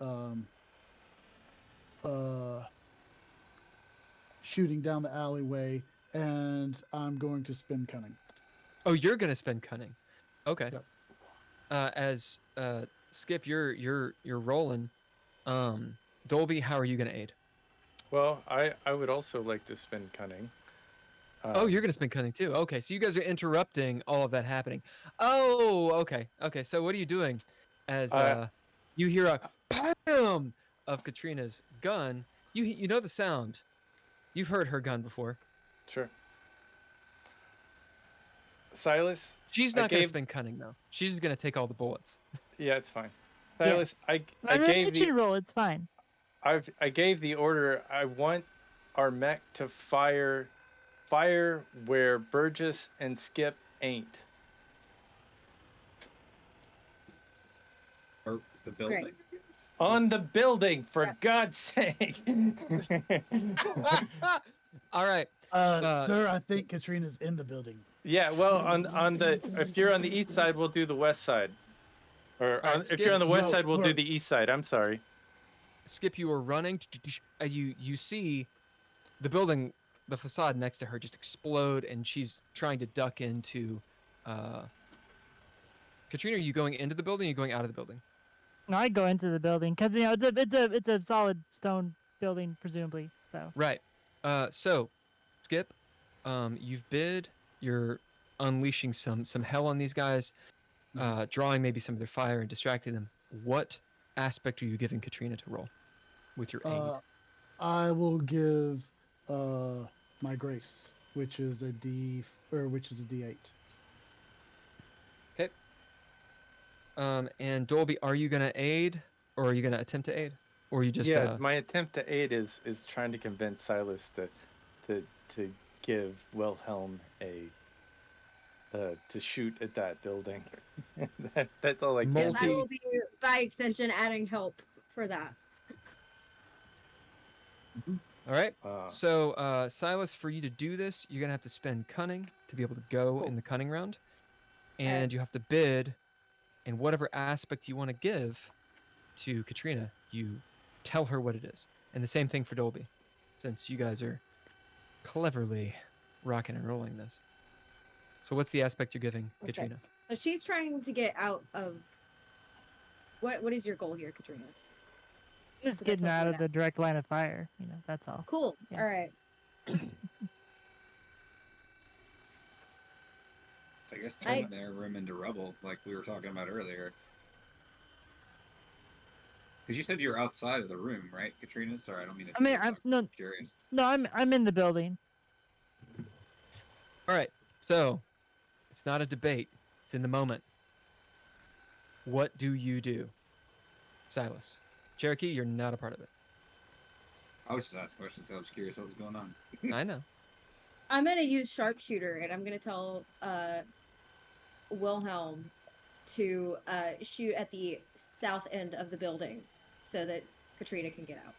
alleyway, and I'm going to spin cunning. Oh, you're gonna spend cunning. Okay. Yep. As Skip, you're rolling. Dolby, how are you gonna aid? Well, I would also like to spend cunning. Oh, you're gonna spend cunning too. Okay, so you guys are interrupting all of that happening. Oh, okay. So what are you doing? As you hear a bam of Katrina's gun, you know the sound. You've heard her gun before. Sure. Silas? She's not gonna spend cunning though. She's just gonna take all the bullets. Yeah, it's fine. Silas, I No, gave you the can roll. It's fine. I gave the order. I want our mech to fire where Burgess and Skip ain't. Or the building. Great. On the building, for Yep. God's sake. All right. Sir, I think Katrina's in the building. Yeah, well, on the if you're on the east side, we'll do the west side. Or Alright, if you're on the west no, side, we'll do look. the east side. I'm sorry. Skip, you are running. You see the building, the facade next to her just explode, and she's trying to duck into. Katrina, are you going into the building? Or are you going out of the building? No, I go into the building because it's a solid stone building, presumably. So Right. So Skip, you've bid. You're unleashing some hell on these guys, drawing maybe some of their fire and distracting them. What aspect are you giving Katrina to roll with your aid? I will give my grace, which is a D8. Okay. And Dolby, are you gonna aid, or are you gonna attempt to aid, or are you just? Yeah, my attempt to aid is trying to convince Silas to give Wilhelm to shoot at that building. That's all I can. Yes, I will be by extension adding help for that. All right. So Silas, for you to do this, you're gonna have to spend cunning to be able to go in the cunning round, and you have to bid, and whatever aspect you want to give to Katrina, you tell her what it is, and the same thing for Dolby, since you guys are cleverly rocking and rolling this. So what's the aspect you're giving Katrina? So she's trying to get out of. What is your goal here, Katrina? Just getting out of the direct line of fire. You know, that's all. Cool. Yeah. All right. So I guess turning their room into rubble, like we were talking about earlier. Because you said you were outside of the room, right, Katrina? Sorry, I don't mean to. I mean, I'm curious. No, I'm in the building. All right. So it's not a debate. It's in the moment. What do you do, Silas? Cherokee, you're not a part of it. I was just asking questions, so I was curious what was going on. I know. I'm gonna use sharpshooter, and I'm gonna tell Wilhelm to shoot at the south end of the building, so that Katrina can get out.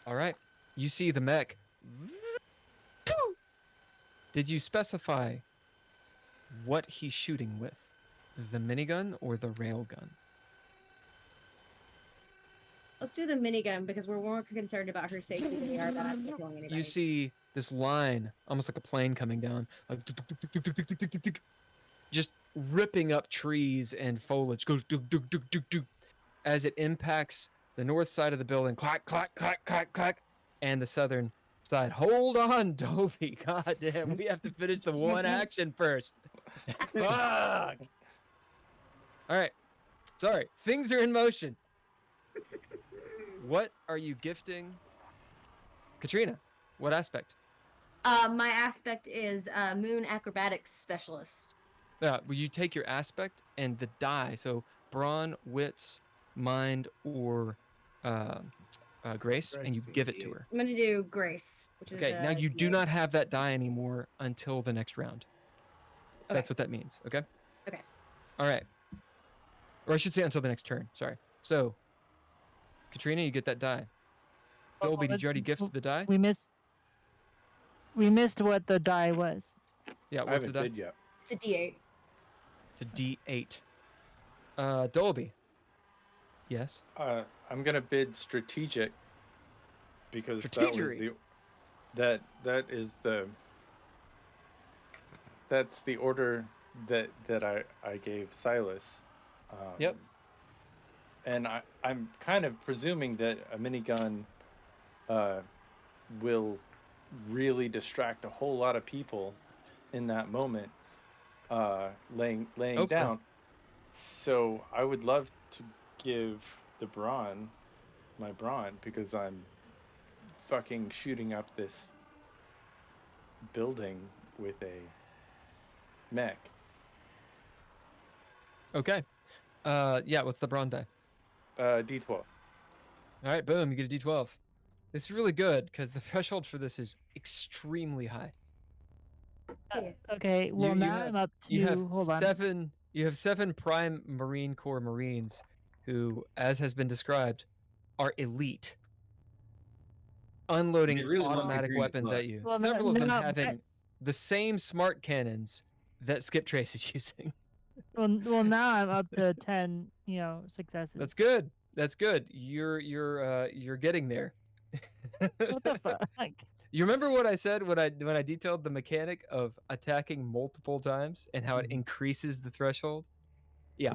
All right. You see the mech. Did you specify what he's shooting with? The minigun or the railgun? Let's do the minigun because we're more concerned about her safety than we are about killing anybody. You see this line, almost like a plane coming down, like just ripping up trees and foliage, as it impacts the north side of the building. Clack, clack, clack, clack, clack, and the southern side. Hold on, Dolby. God damn, we have to finish the one action first. Fuck. All right. Sorry. Things are in motion. What are you gifting Katrina? What aspect? My aspect is Moon Acrobatics Specialist. Well, you take your aspect and the die. So brawn, wits, mind, or grace, and you give it to her. I'm gonna do Grace, which is okay. Now you do not have that die anymore until the next round. Okay. That's what that means. Okay. Okay. All right. Or I should say until the next turn. Sorry. So, Katrina, you get that die. Dolby, did you already gift the die? We missed what the die was. Yeah. I What's the haven't die? bid yet. It's a D8. It's a D8. Dolby. Yes. I'm gonna bid strategic because Strategery. that's the order that I gave Silas. Yep. And I'm kind of presuming that a minigun will really distract a whole lot of people in that moment, laying Hope so. down. So I would love to give my brawn, because I'm fucking shooting up this building with a mech. Okay. Yeah. What's the brawn die? D12. All right. Boom. You get a D12. This is really good because the threshold for this is extremely high. Okay, well You now have- I'm up to. You have Hold on. 7. You have 7 Prime Marine Corps Marines who, as has been described, are elite, unloading You really want automatic Katrina's weapons butt. at you. Well, Several of them no, having the same smart cannons that Skip Trace is using. Well, now I'm up to 10. Successes. That's good. That's good. You're getting there. What the fuck? You remember what I said when I detailed the mechanic of attacking multiple times and how it increases the threshold? Yeah.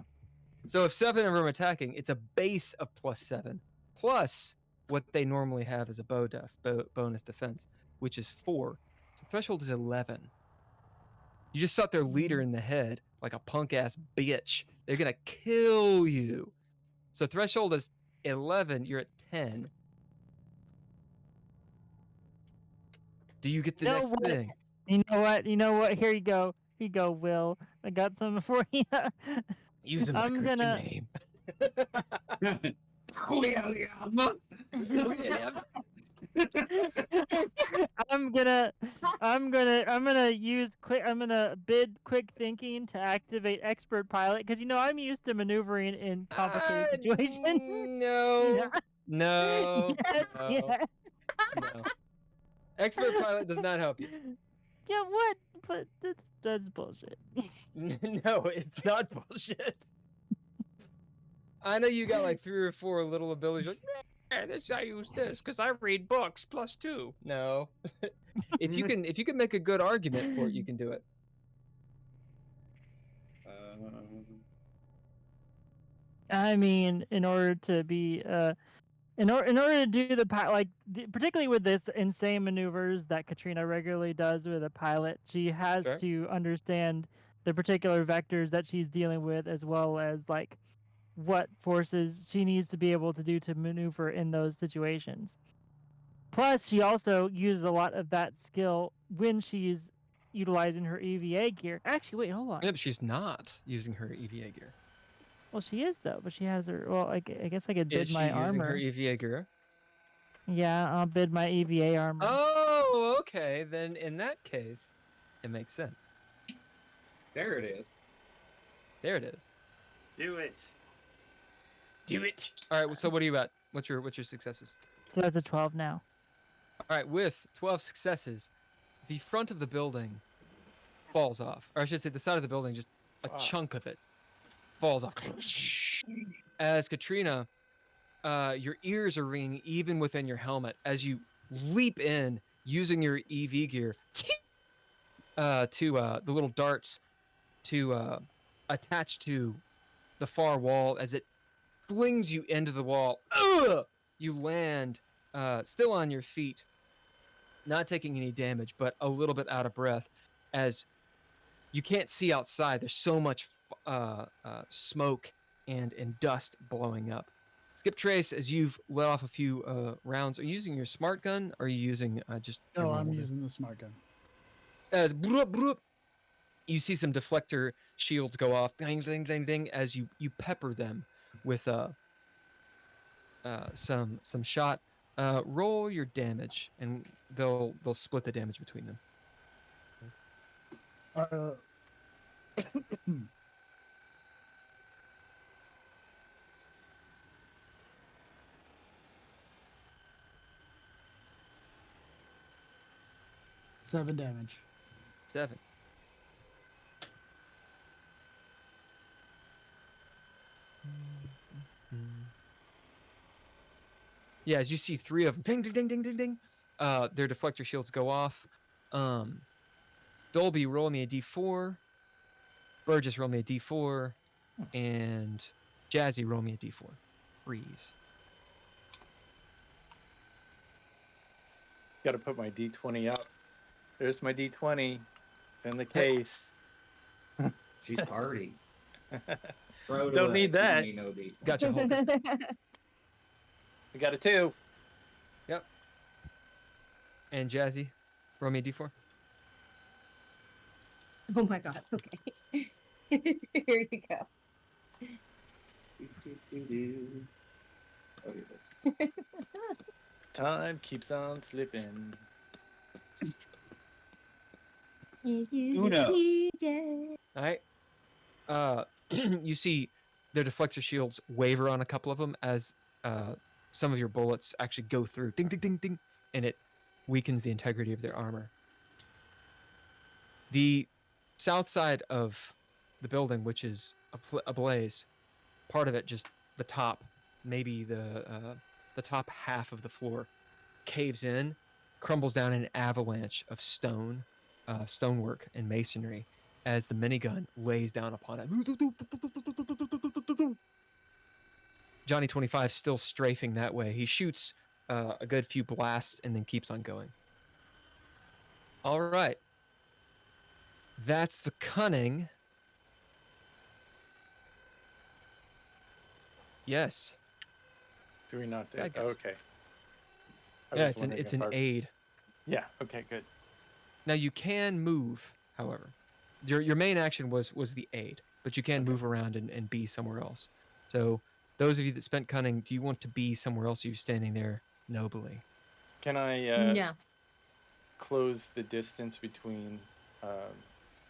So if 7 of them are attacking, it's a base of +7, plus what they normally have is a bonus defense, which is 4. So threshold is 11. You just shot their leader in the head like a punk ass bitch. They're gonna kill you. So threshold is 11. You're at 10. Do you get the You know next what? thing? You know what? You know what? Here you go. Here you go, Will. I got something for you. Using my I'm Christian gonna- name. I'm gonna bid quick thinking to activate expert pilot because I'm used to maneuvering in complicated situations. No. Yeah. No. Yes, No. yes. No. Expert pilot does not help you. Yeah, what? But that's bullshit. No, it's not bullshit. I know you got like 3 or 4 little abilities. Like, I use this because I read books +2. No, if you can make a good argument for it, you can do it. I mean, in order to be in order to do the particularly with this insane maneuvers that Katrina regularly does with a pilot, she has Sure. to understand the particular vectors that she's dealing with, as well as like what forces she needs to be able to do to maneuver in those situations. Plus, she also uses a lot of that skill when she's utilizing her EVA gear. Actually, wait, hold on. Yeah, but she's not using her EVA gear. Well, she is though, but she has her. Well, I guess I could bid Is she my using armor. her EVA gear? Yeah, I'll bid my EVA armor. Oh, okay. Then in that case, it makes sense. There it is. There it is. Do it. Do it. All right. So what are you at? What's your successes? So that's a 12 now. All right. With 12 successes, the front of the building falls off, or I should say, the side of the building, just a chunk of it falls off. As Katrina, your ears are ringing even within your helmet as you leap in using your EV gear to the little darts to attach to the far wall as it flings you into the wall. Ugh! You land still on your feet, not taking any damage, but a little bit out of breath as you can't see outside. There's so much smoke and dust blowing up. Skip Trace, as you've let off a few rounds, are you using your smart gun or are you using just your No, normal I'm gun? using the smart gun. As bloop, bloop, you see some deflector shields go off, ding, ding, ding, ding, as you pepper them with some shot. Roll your damage, and they'll split the damage between them. 7 damage. 7. Yeah, as you see 3 of them, ding, ding, ding, ding, ding, ding. Their deflector shields go off. Dolby, roll me a d4. Burgess, roll me a d4. And Jazzy, roll me a d4. Freeze. Got to put my D20 up. There's my D20. It's in the case. She's party. Don't need that. Gotcha. Hold it. I got a 2. Yep. And Jazzy, roll me a d4. Oh my god, okay. Here you go. Time keeps on slipping. Uno. All right. You see their deflector shields waver on a couple of them as some of your bullets actually go through. Ding, ding, ding, ding. And it weakens the integrity of their armor. The south side of the building, which is ablaze, part of it, just the top, maybe the top half of the floor, caves in, crumbles down in an avalanche of stonework and masonry as the minigun lays down upon it. Johnny 25 still strafing that way. He shoots a good few blasts and then keeps on going. All right. That's the cunning. Yes. Do we not? Bad guys. Okay. I Yeah, was wondering it's if an aid. Yeah. Okay. Good. Now you can move, however. Your main action was the aid, but you can Okay. move around and be somewhere else. So those of you that spent cunning, do you want to be somewhere else? Or are you standing there nobly? Can I Yeah. close the distance between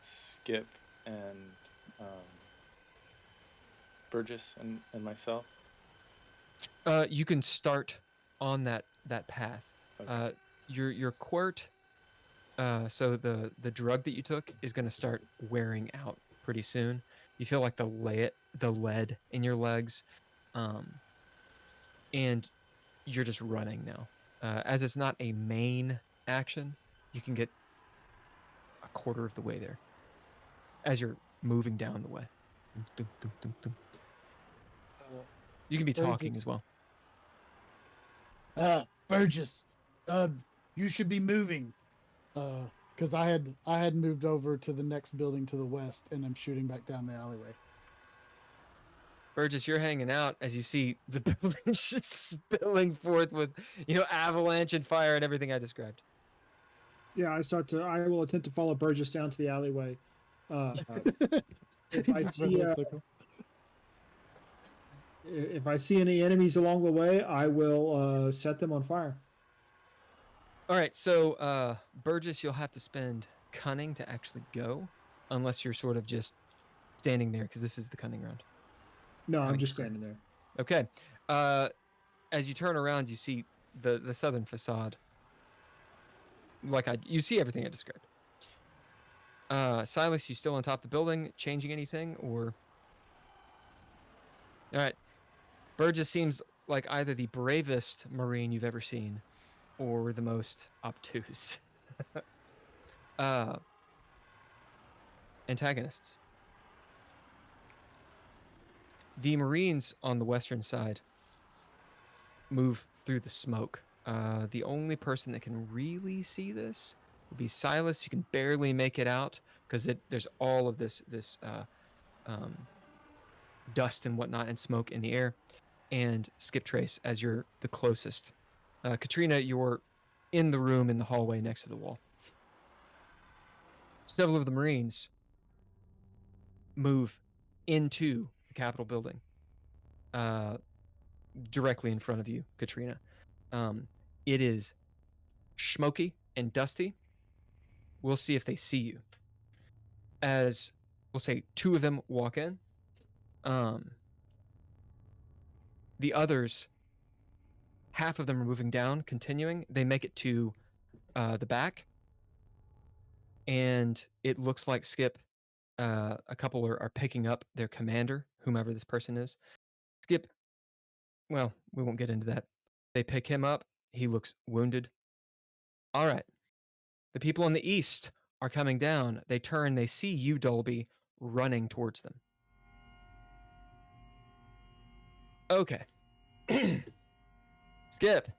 Skip and Burgess and myself? You can start on that path. Okay. Your quirt, so the drug that you took is going to start wearing out pretty soon. You feel like the lead in your legs, and you're just running now. As it's not a main action, you can get a quarter of the way there as you're moving down the way. Dum, dum, dum, dum. You can be talking as well. Burgess, you should be moving. Because I had moved over to the next building to the west, and I'm shooting back down the alleyway. Burgess, you're hanging out as you see the building just spilling forth with, avalanche and fire and everything I described. Yeah, I will attempt to follow Burgess down to the alleyway. If I see any enemies along the way, I will set them on fire. All right, so Burgess, you'll have to spend cunning to actually go, unless you're sort of just standing there because this is the cunning round. No, I'm just standing there. Okay. As you turn around, you see the southern facade. You see everything I described. Silas, you still on top of the building, changing anything, or? All right. Burgess seems like either the bravest Marine you've ever seen, or the most obtuse. Antagonists. The Marines on the western side move through the smoke. The only person that can really see this would be Silas. You can barely make it out because there's all of this dust and whatnot and smoke in the air. And Skip Trace as you're the closest. Katrina, you're in the room in the hallway next to the wall. Several of the Marines move into the Capitol building, directly in front of you, Katrina. It is smoky and dusty. We'll see if they see you. As we'll say, two of them walk in. The others, half of them are moving down, continuing. They make it to the back. And it looks like Skip, a couple are picking up their commander, whomever this person is. Skip, well, we won't get into that. They pick him up. He looks wounded. All right. The people on the east are coming down. They turn. They see you, Dolby, running towards them. Okay. Skip,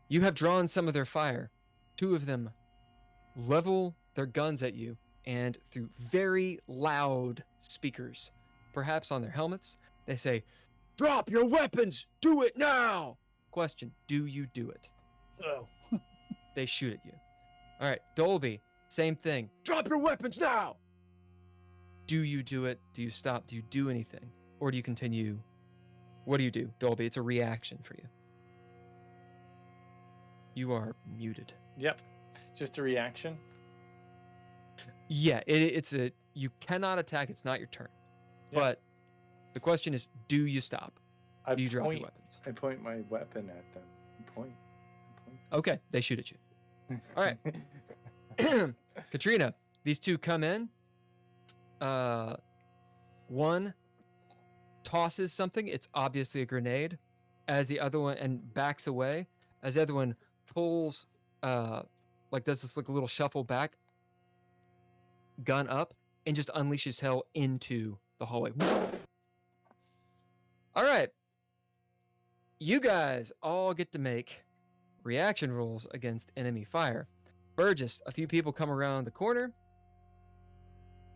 you have drawn some of their fire. Two of them level their guns at you, and through very loud speakers, perhaps on their helmets, they say, "Drop your weapons! Do it now!" Question, do you do it? Oh. They shoot at you. All right, Dolby, same thing. Drop your weapons now! Do you do it? Do you stop? Do you do anything? Or do you continue? What do you do, Dolby? It's a reaction for you. You are muted. Yep. Just a reaction. Yeah, you cannot attack. It's not your turn. Yep. But the question is, do you stop? Do you drop your weapons? I point my weapon at them. Point. Okay, they shoot at you. All right. Katrina, these two come in. One tosses something. It's obviously a grenade. As the other one, and backs away. As the other one pulls, does this little shuffle back, gun up, and just unleashes hell into the hallway. All right. You guys all get to make reaction rolls against enemy fire. Burgess, a few people come around the corner.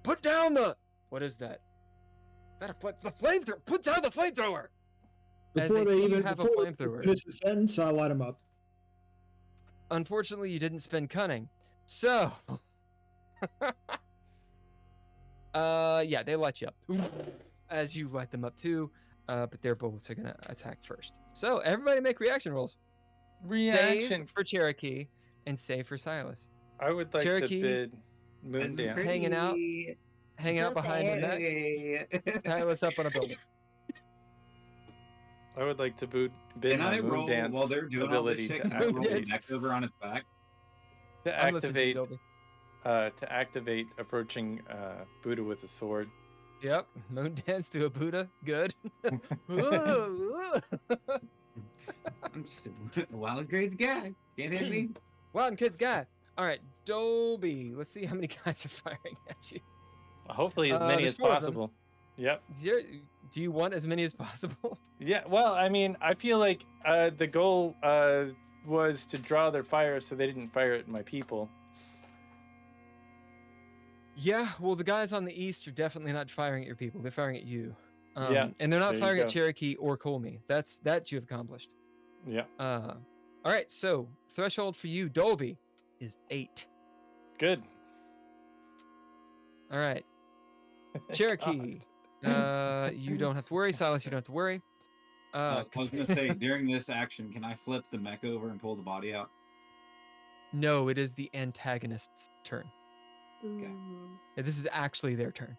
Put down the... What is that? Is that the flamethrower? Put down the flamethrower! As Before they they see you even have a before they flamethrower. finish the sentence, I'll light them up. Unfortunately, you didn't spend cunning. So... yeah, they light you up. As you light them up too, but their bullets are gonna attack first. So everybody make reaction rolls. Reaction. Save for Cherokee and save for Silas. I would like Cherokee to bid Moon dance. Hang out behind the net. Silas up on a building. I would like to bid Can my I Moon roll dance while they're doing all this ability shit? to Can I roll the dance. neck over on its back? I'm listening to you, Dolby. to activate approaching Buddha with a sword. Yep, moon dance to a Buddha. Good. I'm just a wild, crazy guy. Can't hit me. Wild and kid's guy. All right, Dolby. Let's see how many guys are firing at you. Hopefully as many there's as 4 of them. possible. Yep. Do you want as many as possible? Yeah, well, I mean, I feel like the goal was to draw their fire so they didn't fire at my people. Yeah, well, the guys on the east are definitely not firing at your people. They're firing at you. Yeah, And they're not there you firing at go. Cherokee or Colmy. That you've accomplished. Yeah, All right, so threshold for you, Dolby, is 8. good. All right. Cherokee, you don't have to worry. Silas, you don't have to worry. I was gonna say, during this action, can I flip the mech over and pull the body out? No, it is the antagonist's turn. Okay. Yeah, this is actually their turn.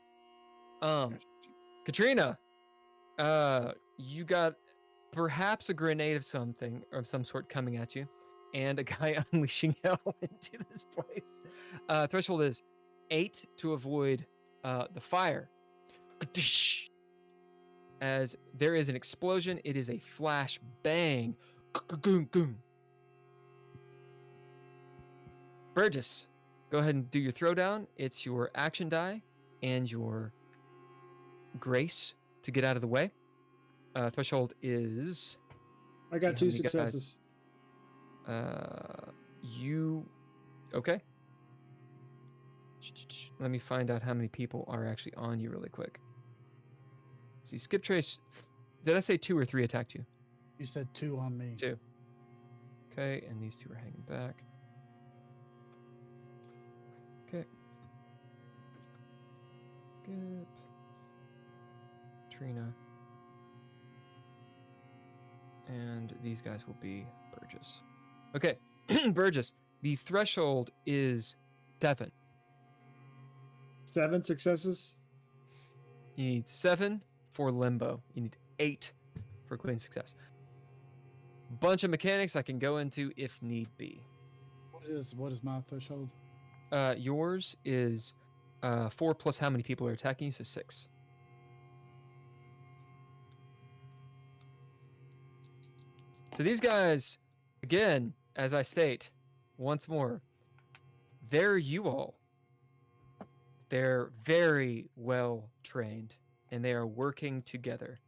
Katrina, you got perhaps a grenade of something or of some sort coming at you, and a guy unleashing hell into this place. Threshold is 8 to avoid the fire. As there is an explosion, it is a flash bang. Burgess, go ahead and do your throwdown. It's your action die and your grace to get out of the way. Threshold is... I got See how 2 many guys- successes. You... Okay. Let me find out how many people are actually on you really quick. See, Skip Trace... Did I say 2 or 3 attacked you? You said 2 on me. 2. Okay, and these 2 are hanging back. Okay. Skip. Trina. And these guys will be Burgess. Okay, Burgess, the threshold is 7. 7 successes. You need 7 for limbo. You need 8 for clean success. Bunch of mechanics I can go into if need be. What is my threshold? Yours is 4 plus how many people are attacking you, so 6. So these guys, again, as I state, once more, they're you all. They're very well trained, and they are working together.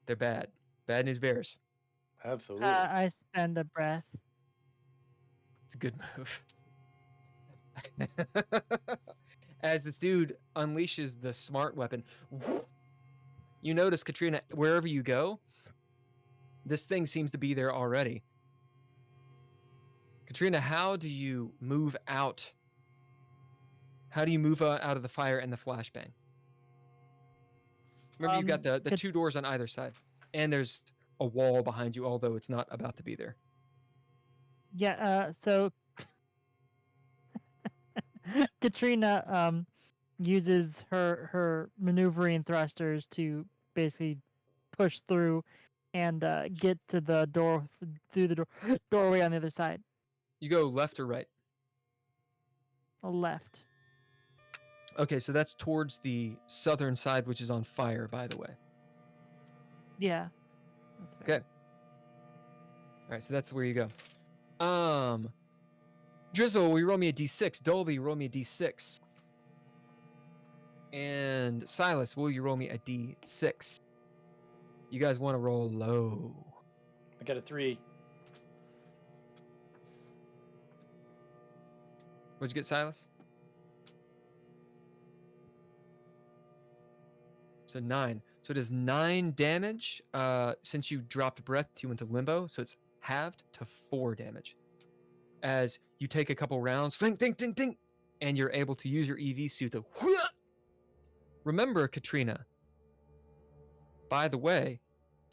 They're bad. Bad news bears. Absolutely. I spend a breath. It's a good move. As this dude unleashes the smart weapon, you notice, Katrina, wherever you go, this thing seems to be there already. Katrina, how do you move out? How do you move out of the fire and the flashbang? Remember, you've got the 2 doors on either side, and there's a wall behind you, although it's not about to be there. Yeah, so Katrina uses her maneuvering thrusters to basically push through and get to the door through the doorway on the other side. You go left or right? Left. Okay, so that's towards the southern side, which is on fire, by the way. Yeah. That's fair. Okay. All right, so that's where you go. Drizzle, will you roll me a d6? Dolby, roll me a d6. And Silas, will you roll me a d6? You guys want to roll low. I got a 3. What'd you get, Silas? So 9. So it is 9 damage. Since you dropped breath, you went to limbo, so it's halved to 4 damage. As you take a couple rounds, ding, ding, ding, ding, and you're able to use your EV suit to. Remember, Katrina. By the way,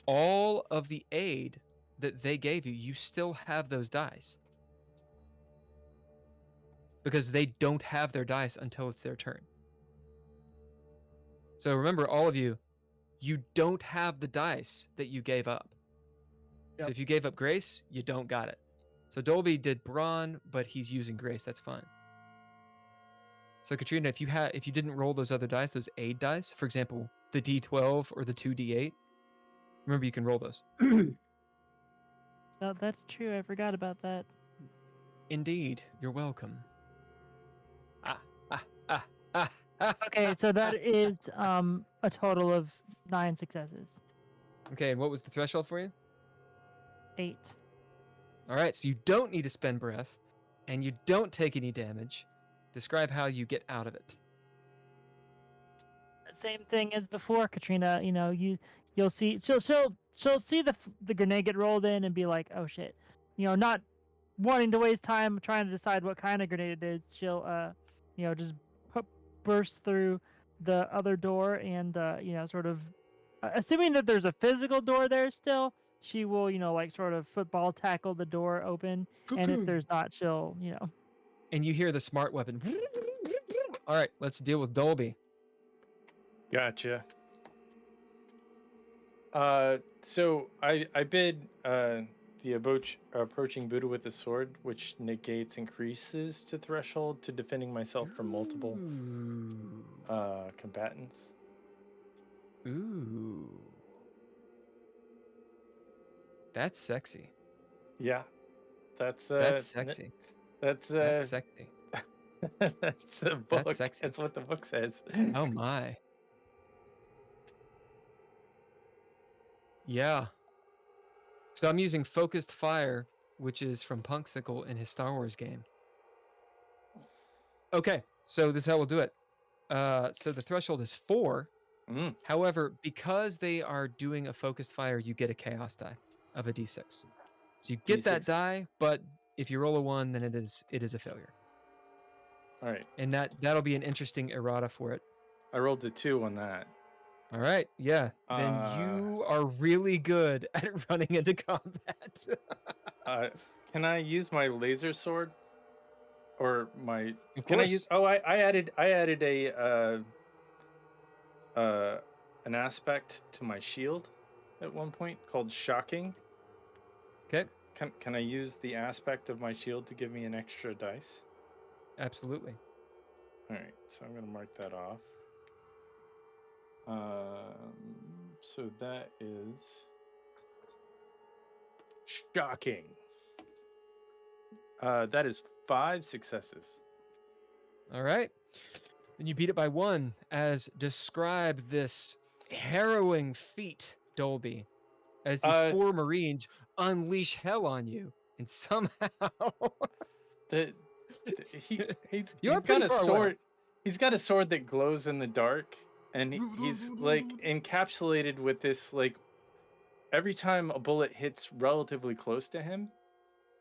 all of the aid that they gave you, you still have those dice. Because they don't have their dice until it's their turn. So remember, all of you, you don't have the dice that you gave up. Yep. So if you gave up Grace, you don't got it. So Dolby did Brawn, but he's using Grace. That's fine. So Katrina, if you didn't roll those other dice, those aid dice, for example, the D12 or the 2D8, remember you can roll those. Oh, that's true. I forgot about that. Indeed, you're welcome. Okay, so that is a total of 9 successes. Okay, and what was the threshold for you? 8. All right, so you don't need to spend breath, and you don't take any damage. Describe how you get out of it. Same thing as before, Katrina. You know, you'll see she'll see the grenade get rolled in and be like, oh shit. You know, not wanting to waste time trying to decide what kind of grenade it is. She'll just burst through the other door and sort of assuming that there's a physical door there still, she will sort of football tackle the door open. And if there's not, she'll And you hear the smart weapon. All right, let's deal with Dolby. Gotcha. So I bid the approaching Buddha with the sword, which negates increases to threshold to defending myself from multiple combatants. Ooh. That's sexy. Yeah. That's sexy. That's sexy. that's the book. That's sexy. That's what the book says. Oh my. Yeah. So I'm using Focused Fire, which is from Punksicle in his Star Wars game. Okay, so this is how we'll do it. So the threshold is 4. However, because they are doing a Focused Fire, you get a Chaos die of a D6. So you get D6. that die, but if you roll a 1, then it is a failure. All right. And that'll be an interesting errata for it. I rolled a 2 on that. All right, yeah. Then you are really good at running into combat. Can I use my laser sword, or my? Of Can I course. use? Oh, I added a an aspect to my shield at one point called shocking. Okay. Can I use the aspect of my shield to give me an extra dice? Absolutely. All right, so I'm gonna mark that off. So that is shocking. That is 5 successes. All right. Then you beat it by 1 as describe this harrowing feat, Dolby, as these 4 Marines unleash hell on you, and somehow he's You're got a pretty far sword. away. He's got a sword that glows in the dark, and he's like encapsulated with this, like, every time a bullet hits relatively close to him,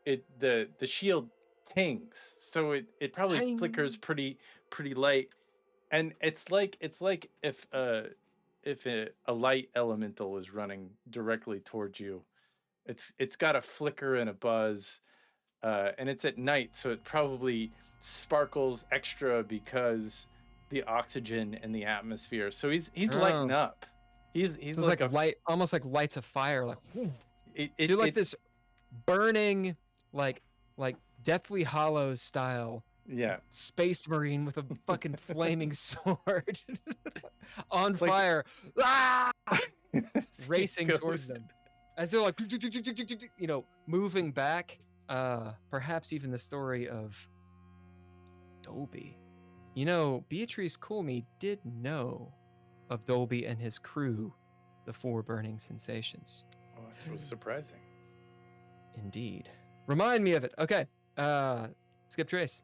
the shield tings, so it probably Ting. flickers pretty light, and it's like if a light elemental is running directly towards you. It's got a flicker and a buzz, and it's at night, so it probably sparkles extra because the oxygen in the atmosphere. So he's lighting up. He's so like a light, almost like lights of fire, like so you're like this burning, like Deathly Hallows style. Yeah. Space Marine with a fucking flaming sword on fire, racing towards them as they're like, moving back. Perhaps even the story of Dolby. Beatrice Coolme did know of Dolby and his crew, the 4 burning sensations. Oh, it was surprising. Indeed. Remind me of it. Okay. Skip Trace.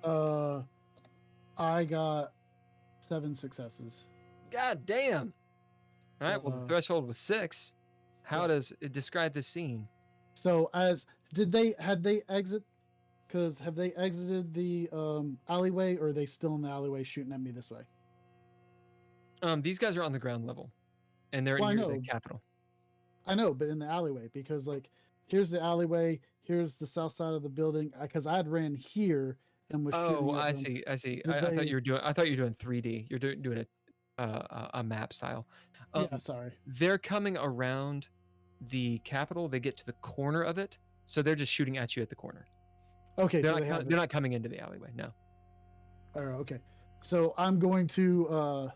I got 7 successes. God damn. All right. Well, the Uh, threshold was 6. How yeah. does it describe the scene? So had they exit? Because have they exited the alleyway, or are they still in the alleyway shooting at me this way? These guys are on the ground level, and they're Well, I near the know. Capitol. I know, but in the alleyway, because like here's the alleyway, here's the south side of the building. Because I had ran here and was Oh, shooting at I them. see. I see. Did I thought they? you were doing. I thought you were doing 3D. You're doing a map style. Yeah, sorry. They're coming around the Capitol. They get to the corner of it, so they're just shooting at you at the corner. Okay, They're so not. They're not coming into the alleyway. No. Okay, so I'm going to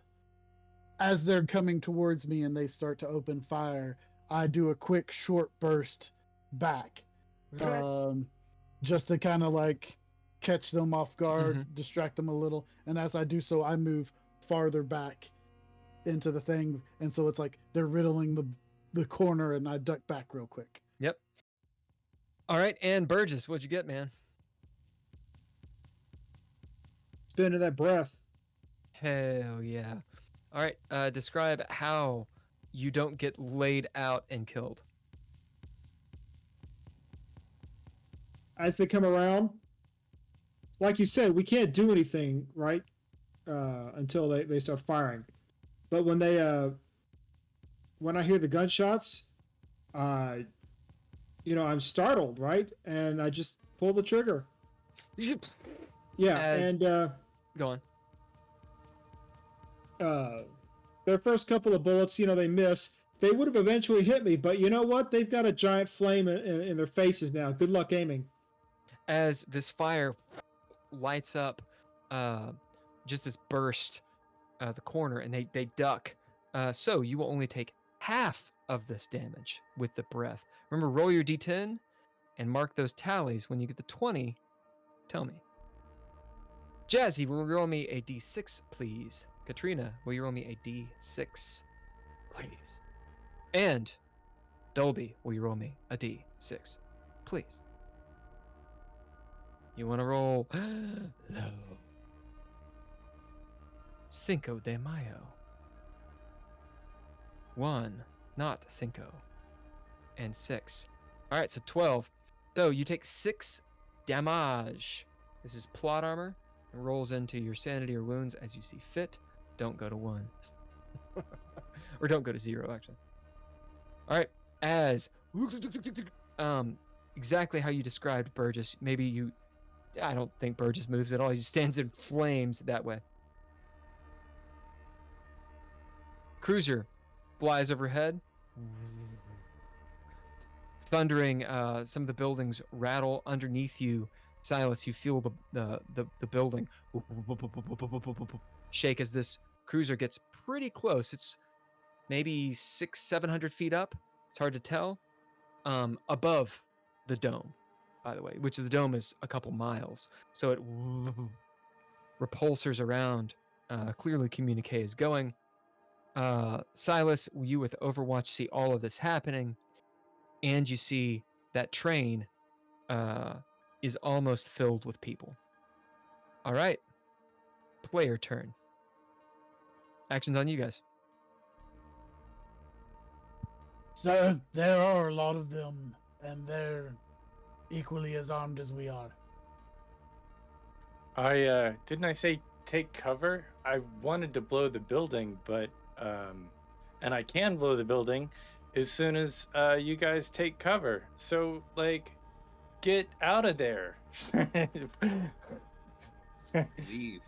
as they're coming towards me and they start to open fire, I do a quick short burst back, just to kind of like catch them off guard, distract them a little. And as I do so, I move farther back into the thing, and so it's like they're riddling the corner, and I duck back real quick. Yep. All right, and Burgess, what'd you get, man? Spinning that breath. Hell yeah. All right, describe how you don't get laid out and killed. As they come around, like you said, we can't do anything, right? Until they start firing. But when I hear the gunshots, I'm startled, right? And I just pull the trigger. Yeah, Go on. Their first couple of bullets, they miss. They would have eventually hit me, but you know what? They've got a giant flame in their faces now. Good luck aiming. As this fire lights up, just this burst, the corner, and they duck. So you will only take half of this damage with the breath. Remember, roll your d10 and mark those tallies. When you get the 20, tell me. Jazzy, will you roll me a d6, please? Katrina, will you roll me a d6, please? And Dolby, will you roll me a d6, please? You want to roll low. Cinco de Mayo. 1, not Cinco. And 6. All right, so 12. So you take 6 damage. This is plot armor. It rolls into your sanity or wounds as you see fit. Don't go to 1. Or don't go to 0, actually. All right, as exactly how you described Burgess. I don't think Burgess moves at all. He stands in flames that way. Cruiser flies overhead. Thundering, some of the buildings rattle underneath you. Silas, you feel the building shake as this cruiser gets pretty close. It's maybe 600-700 feet up. It's hard to tell. Above the dome, by the way, which the dome is a couple miles. So it repulsors around. Clearly communique is going. Silas, you with Overwatch see all of this happening, and you see that train is almost filled with people. All right. Player turn. Action's on you guys. Sir, there are a lot of them, and they're equally as armed as we are. Didn't I say take cover? I wanted to blow the building, but and I can blow the building as soon as you guys take cover. So like, get out of there. Leave.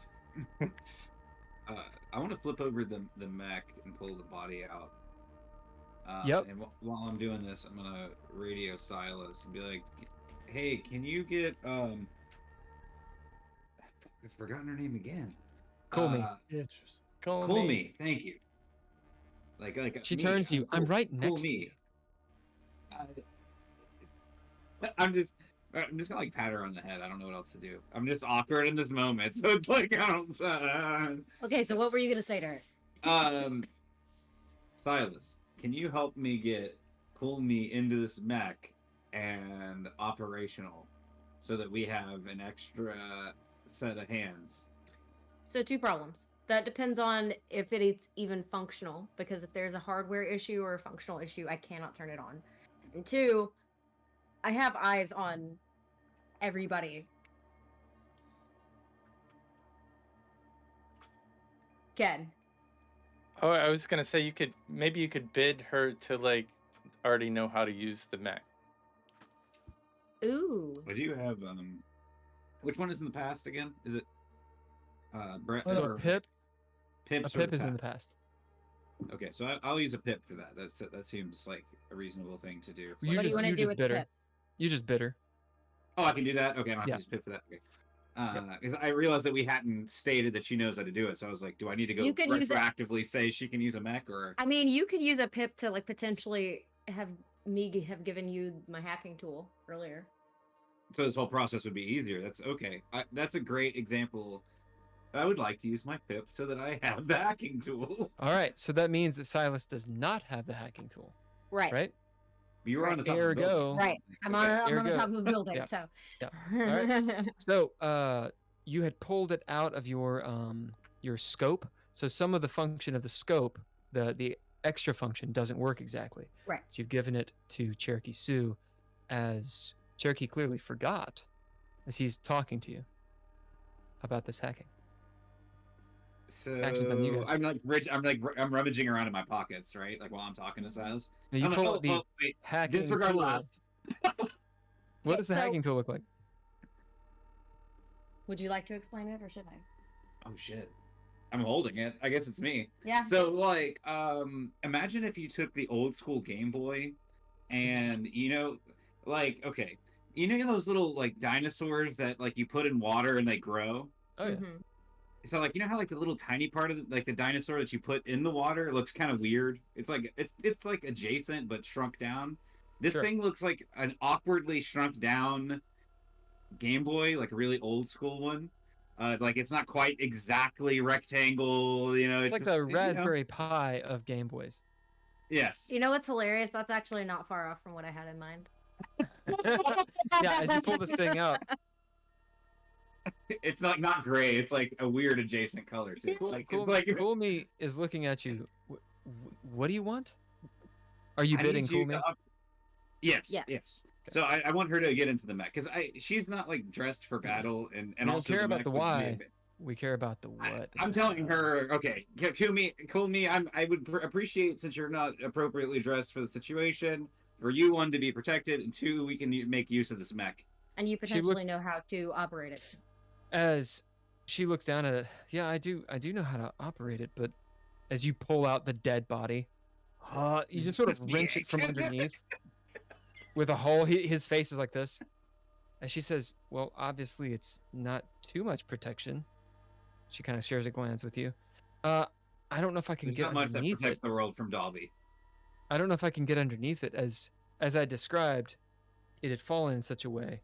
I want to flip over the mech and pull the body out. Yep. And while I'm doing this, I'm gonna radio Silas and be like, "Hey, can you get I've forgotten her name again. Call me. Call me. Thank you. Like She me, turns to you. I'm right cool next to me. you. I'm just gonna like pat her on the head. I don't know what else to do. I'm just awkward in this moment, so it's like I don't. Okay, so what were you gonna say to her? Silas, can you help me get Cool Me into this mech and operational, so that we have an extra set of hands. So 2 problems. That depends on if it is even functional, because if there's a hardware issue or a functional issue, I cannot turn it on. And 2, I have eyes on everybody. Ken. Oh, I was gonna say maybe you could bid her to like already know how to use the mech. Ooh. What do you have? Which one is in the past again? Is it Brett So or Pip. Pip's A or Pip is in the past. Okay, so I'll use a Pip for that. That seems like a reasonable thing to do. You What do you just- want to you do just with bid the her. Pip? You just bid her. Oh, I can do that. Okay, I don't have Yeah. to use Pip for that. Okay. Because I realized that we hadn't stated that she knows how to do it, so I was like, do I need to go You can use it- retroactively say she can use a mech or? I mean, you could use a Pip to like potentially have given you my hacking tool earlier. So this whole process would be easier. That's okay. That's a great example. I would like to use my Pip so that I have the hacking tool. All right, so that means that Silas does not have the hacking tool, Right. right? You were on the top of the Ergo. building. Right. I'm Okay. on the Ergo. top of the building, Yeah. so. Yeah. Alright. So, you had pulled it out of your scope. So some of the function of the scope, the extra function, doesn't work exactly. Right. So you've given it to Cherokee Sue, as Cherokee clearly forgot, as he's talking to you about this hacking. So Actions on you guys. I'm rummaging around in my pockets, right? Like while I'm talking to Silas. Now you I'm pull like, out the wait, hacking disregard tool. last. What does the So- hacking tool look like? Would you like to explain it, or should I? Oh shit. I'm holding it. I guess it's me. Yeah. So like, imagine if you took the old school Game Boy and like, okay, those little like dinosaurs that like you put in water and they grow? Oh yeah. Mhm. So like, how like the little tiny part of like the dinosaur that you put in the water looks kind of weird. It's like it's like adjacent but shrunk down. This Sure. thing looks like an awkwardly shrunk down Game Boy, like a really old school one. Like it's not quite exactly rectangle, It's like just, the Raspberry Pi of Game Boys. Yes. You know what's hilarious? That's actually not far off from what I had in mind. Yeah, as you pull this thing out, It's like not gray. It's like a weird adjacent color too. Like Cool, it's like Cool Me is looking at you. What do you want? Are you I bidding need Cool you Me? to Yes. Yes. Yes. So I want her to get into the mech because she's not like dressed for battle and We don't also care the about mech the would be a why. bit- We care about the what. I'm telling her, okay, cool me. I would appreciate, since you're not appropriately dressed for the situation, for you, one, to be protected, and two, we can make use of this mech. And you She potentially looks- know how to operate it. As she looks down at it, yeah, I do know how to operate it, but as you pull out the dead body, you just sort of wrench it from underneath with a hole. His face is like this. And she says, well, obviously it's not too much protection. She kind of shares a glance with you. I don't know if I can There's get not much that underneath protects it. the world from Dolby. I don't know if I can get underneath it. As I described, it had fallen in such a way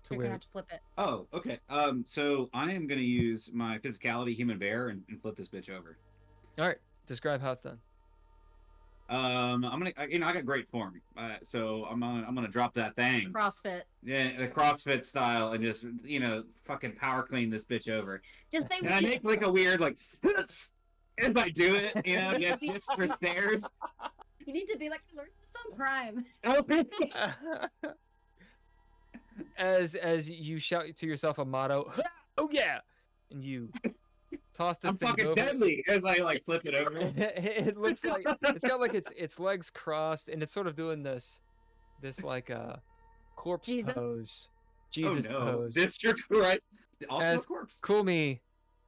So to you're gonna where have to flip it. Oh, okay. So I am gonna use my physicality human bear and flip this bitch over. all right, describe how it's done. I'm gonna, I got great form, so I'm gonna drop that thing. CrossFit. Yeah, the CrossFit style, and just fucking power clean this bitch over. Just think. And I make like a weird like, if I do it, just for stairs. You need to be like, learn this on Prime. as you shout to yourself a motto, oh yeah, and you toss this I'm thing fucking over. deadly as I like flip it over. It looks like it's got like its legs crossed, and it's sort of doing this like corpse Jesus. pose, Jesus oh no, pose. District Christ. Also As a corpse. Cool Me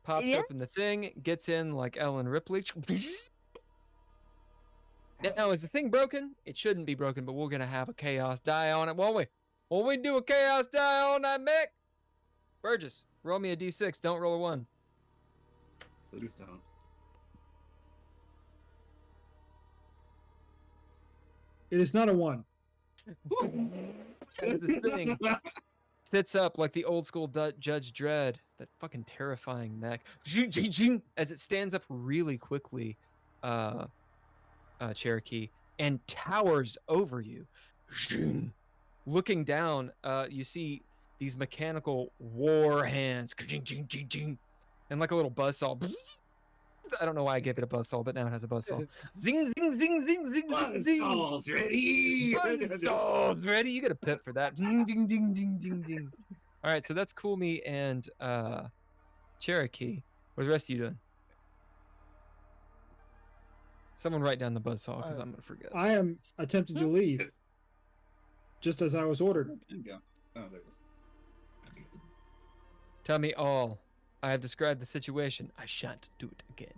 pops Yeah. open the thing, gets in like Ellen Ripley. Now, is the thing broken? It shouldn't be broken, but we're gonna have a chaos die on it, won't we? Won't we do a chaos die on that mech? Burgess, roll me a d6. Don't roll a 1. Please don't. It is not a 1. And this thing sits up like the old school Judge Dredd, that fucking terrifying mech. As it stands up really quickly, Cherokee, and towers over you. Looking down, you see these mechanical war hands, and like a little buzzsaw. I don't know why I gave it a buzzsaw, but now it has a buzzsaw. Zing, zing, zing, zing, zing, zing, zing. Buzzsaws ready. Buzzsaws ready. You get a pip for that. Ding, ding, ding, ding, ding, ding. All right, so that's Cool Me and Cherokee. What are the rest of you doing? Someone write down the buzzsaw because I'm gonna forget. I am attempting to leave, just as I was ordered. There you go. Oh, there it is. Tell me all. I have described the situation. I shan't do it again.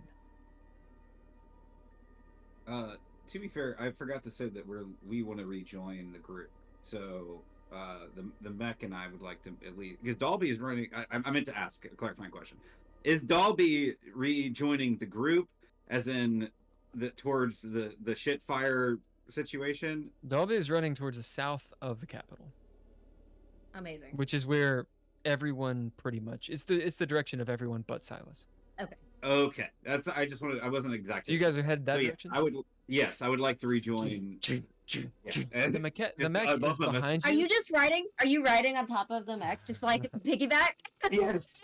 To be fair, I forgot to say that we want to rejoin the group. So the mech and I would like to at least, because Dalby is running. I meant to ask a clarifying question: is Dalby rejoining the group, as in towards the shitfire situation? Dalby is running towards the south of the capital, Amazing. which is where everyone pretty much it's the direction of everyone but Silas. Okay, that's I wasn't So exactly. you guys are headed that So, yeah, direction. I would like to rejoin. The mech is both of us- behind Are you. you just riding? Are you riding on top of the mech, just like piggyback? Yes.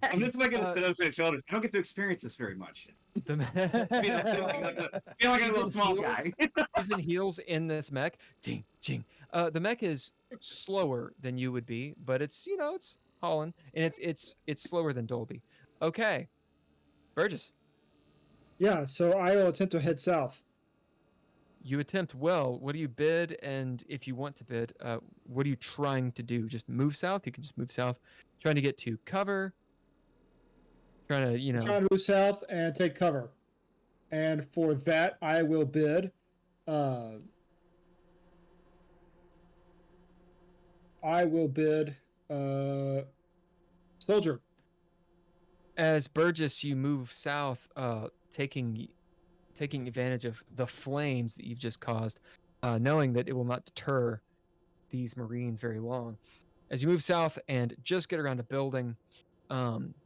I'm just looking at the other shoulders. I don't get to experience this very much. The I feel like a little small guy. Knees and heels in this mech. Ching, ching. The mech is slower than you would be, but it's it's hauling, and it's slower than Dolby. Okay, Burgess, Yeah, so I will attempt to head south. you attempt well. What do you bid? And if you want to bid, what are you trying to do? Just move south? You can just move south. Trying to get to cover. Trying to Trying to move south and take cover. And for that, I will bid. Soldier. As Burgess, you move south, taking advantage of the flames that you've just caused, knowing that it will not deter these Marines very long. As you move south and just get around a building,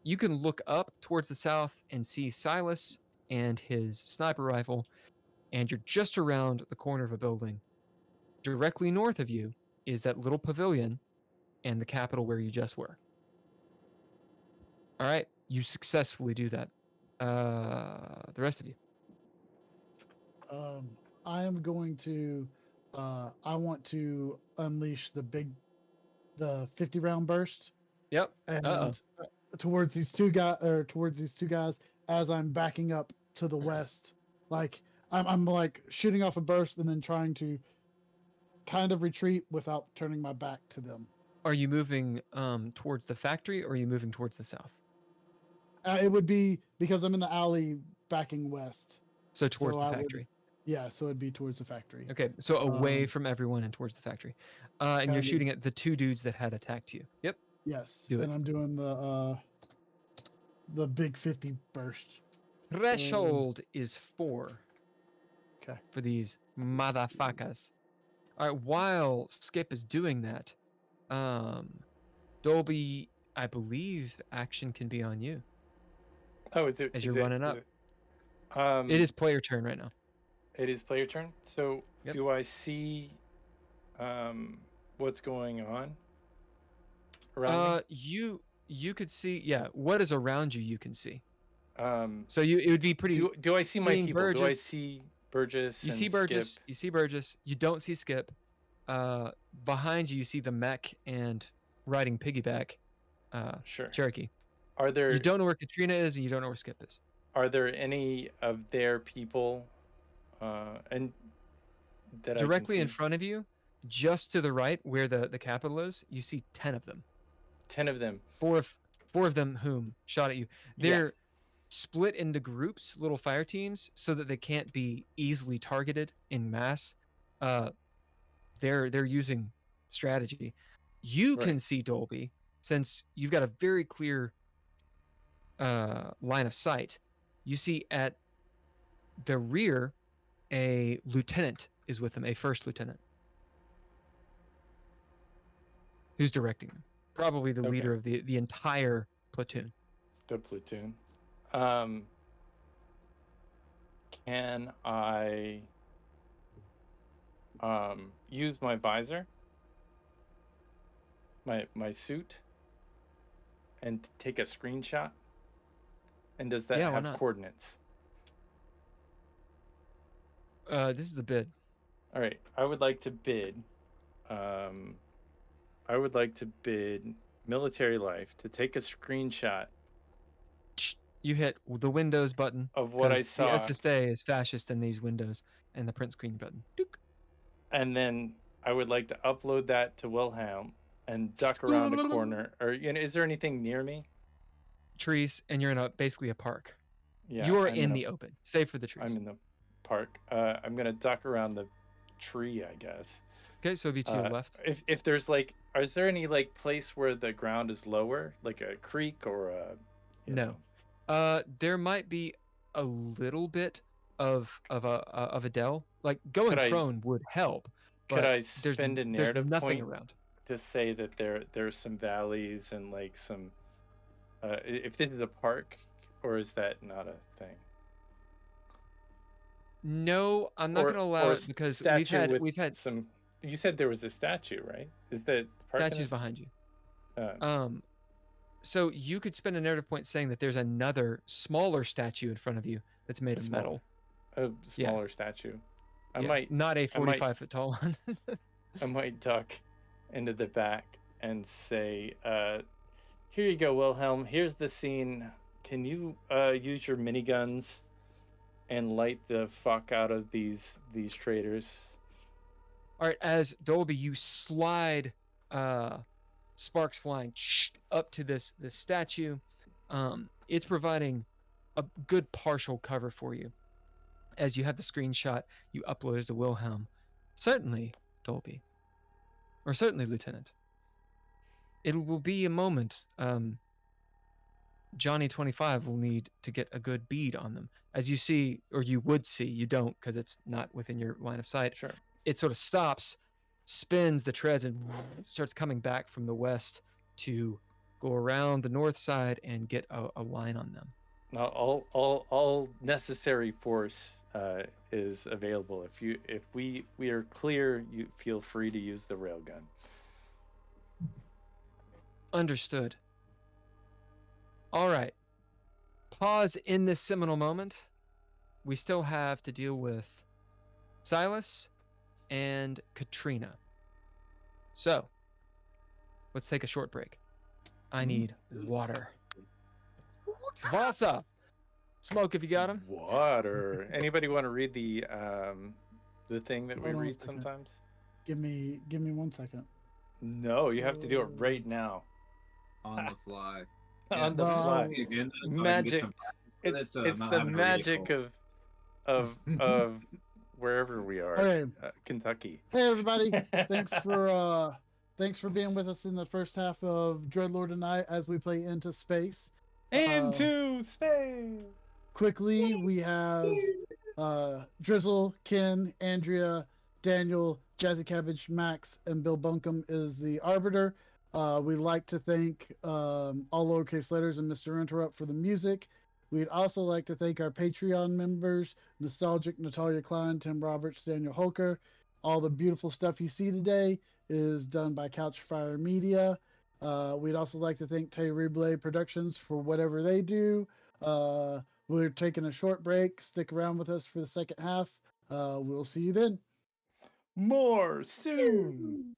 you can look up towards the south and see Silas and his sniper rifle, and you're just around the corner of a building. Directly north of you is that little pavilion and the capital where you just were. All right, you successfully do that. The rest of you. I am going to. I want to unleash the 50 round burst. Yep. And towards these two guys as I'm backing up to the west. Like I'm like shooting off a burst and then trying to kind of retreat without turning my back to them. Are you moving towards the factory, or are you moving towards the south? It would be because I'm in the alley backing west. So towards So the I would- factory. Yeah, so it'd be towards the factory. Okay, so away from everyone and towards the factory. And you're Kinda- shooting at the two dudes that had attacked you. Yep. Yes. Do it. And I'm doing the big 50 burst. Threshold is 4. Okay. For these motherfuckers. All right, while Skip is doing that, Dolby, I believe action can be on you Oh, is it? as is you're it- running is up. it- It is player turn right now. It is player turn. So Yep. do I see what's going on around You could see, yeah, what is around you, you can see. me? So it would be pretty. Do I see my seeing people? Do I Burgess- see Burgess? You and see Burgess. Skip? You see Burgess. You don't see Skip. Behind you, you see the mech and riding piggyback. Sure. Cherokee. Are there You don't know where Katrina is, and you don't know where Skip is. are there any of their people and that Directly I in can see? front of you, just to the right, where the capital is, you see 10 of them. 10 of them. Four of them whom shot at you. Yeah. They're split into groups, little fire teams, so that they can't be easily targeted in mass. They're using strategy. You can Right. see Dolby, since you've got a very clear line of sight. You see at the rear, a lieutenant is with them, a first lieutenant, who's directing them. Probably the leader of the entire platoon. The platoon. Can I use my visor? my suit and take a screenshot? And does that Yeah, why have not? coordinates? This is the bid. All right, I would like to bid. I would like to bid Military Life to take a screenshot You hit the Windows button of what I because the saw, SSA is fascist in these windows, and the print screen button. Dook. and then I would like to upload that to Wilhelm and duck around the corner. Or is there anything near me? Trees, and you're in basically a park. Yeah, you are I'm in the open, save for the trees. I'm in the park. I'm gonna duck around the tree, I guess. Okay, so it'd be to your left. If there's like, is there any like place where the ground is lower, like a creek or a? No. There might be a little bit of a dell. Like going prone would help. Could but I spend a narrative there's nothing point around to say that there's some valleys and like some? If this is a park, or is that not a thing? No, I'm not going to allow it because we've had some. You said there was a statue, right? Is that statues behind you? So you could spend a narrative point saying that there's another smaller statue in front of you that's made of metal. A smaller statue. I Yeah, might not a 45-foot tall one. I might duck into the back and say, "Here you go, Wilhelm. Here's the scene. Can you use your miniguns and light the fuck out of these traitors?" All right, as Dolby, you slide sparks flying up to this statue. It's providing a good partial cover for you. As you have the screenshot, you upload it to Wilhelm. Certainly, Dolby. Or certainly, Lieutenant. It will be a moment. Johnny 25 will need to get a good bead on them. As you see, or you would see, you don't because it's not within your line of sight. Sure. It sort of stops, spins the treads, and starts coming back from the west to go around the north side and get a line on them. Now, all necessary force is available. If we are clear, you feel free to use the railgun. Understood. All right. Pause in this seminal moment. We still have to deal with Silas and Katrina. So, let's take a short break. I need water. Vasa! Smoke if you got him. Water. Anybody want to read the thing that we Hold on a read second. sometimes? Give me 1 second. No, you have to do it right now. On the fly. On the Well, fly. Again, Magic. It's the magic of wherever we are. Okay. Kentucky. Hey everybody, thanks for being with us in the first half of DreadLore tonight as we play Into Space. Into space. Quickly, we have Drizzle, Ken, Andrea, Daniel, Jazzy Cabbage, Max, and Bill Bunkum is the arbiter. We'd like to thank all lowercase letters and Mr. Interrupt for the music. We'd also like to thank our Patreon members, Nostalgic, Natalia Cline, Tim Roberts, Daniel Holker. All the beautiful stuff you see today is done by Couchfire Media. We'd also like to thank Terrible Productions for whatever they do. We're taking a short break. Stick around with us for the second half. We'll see you then. More soon.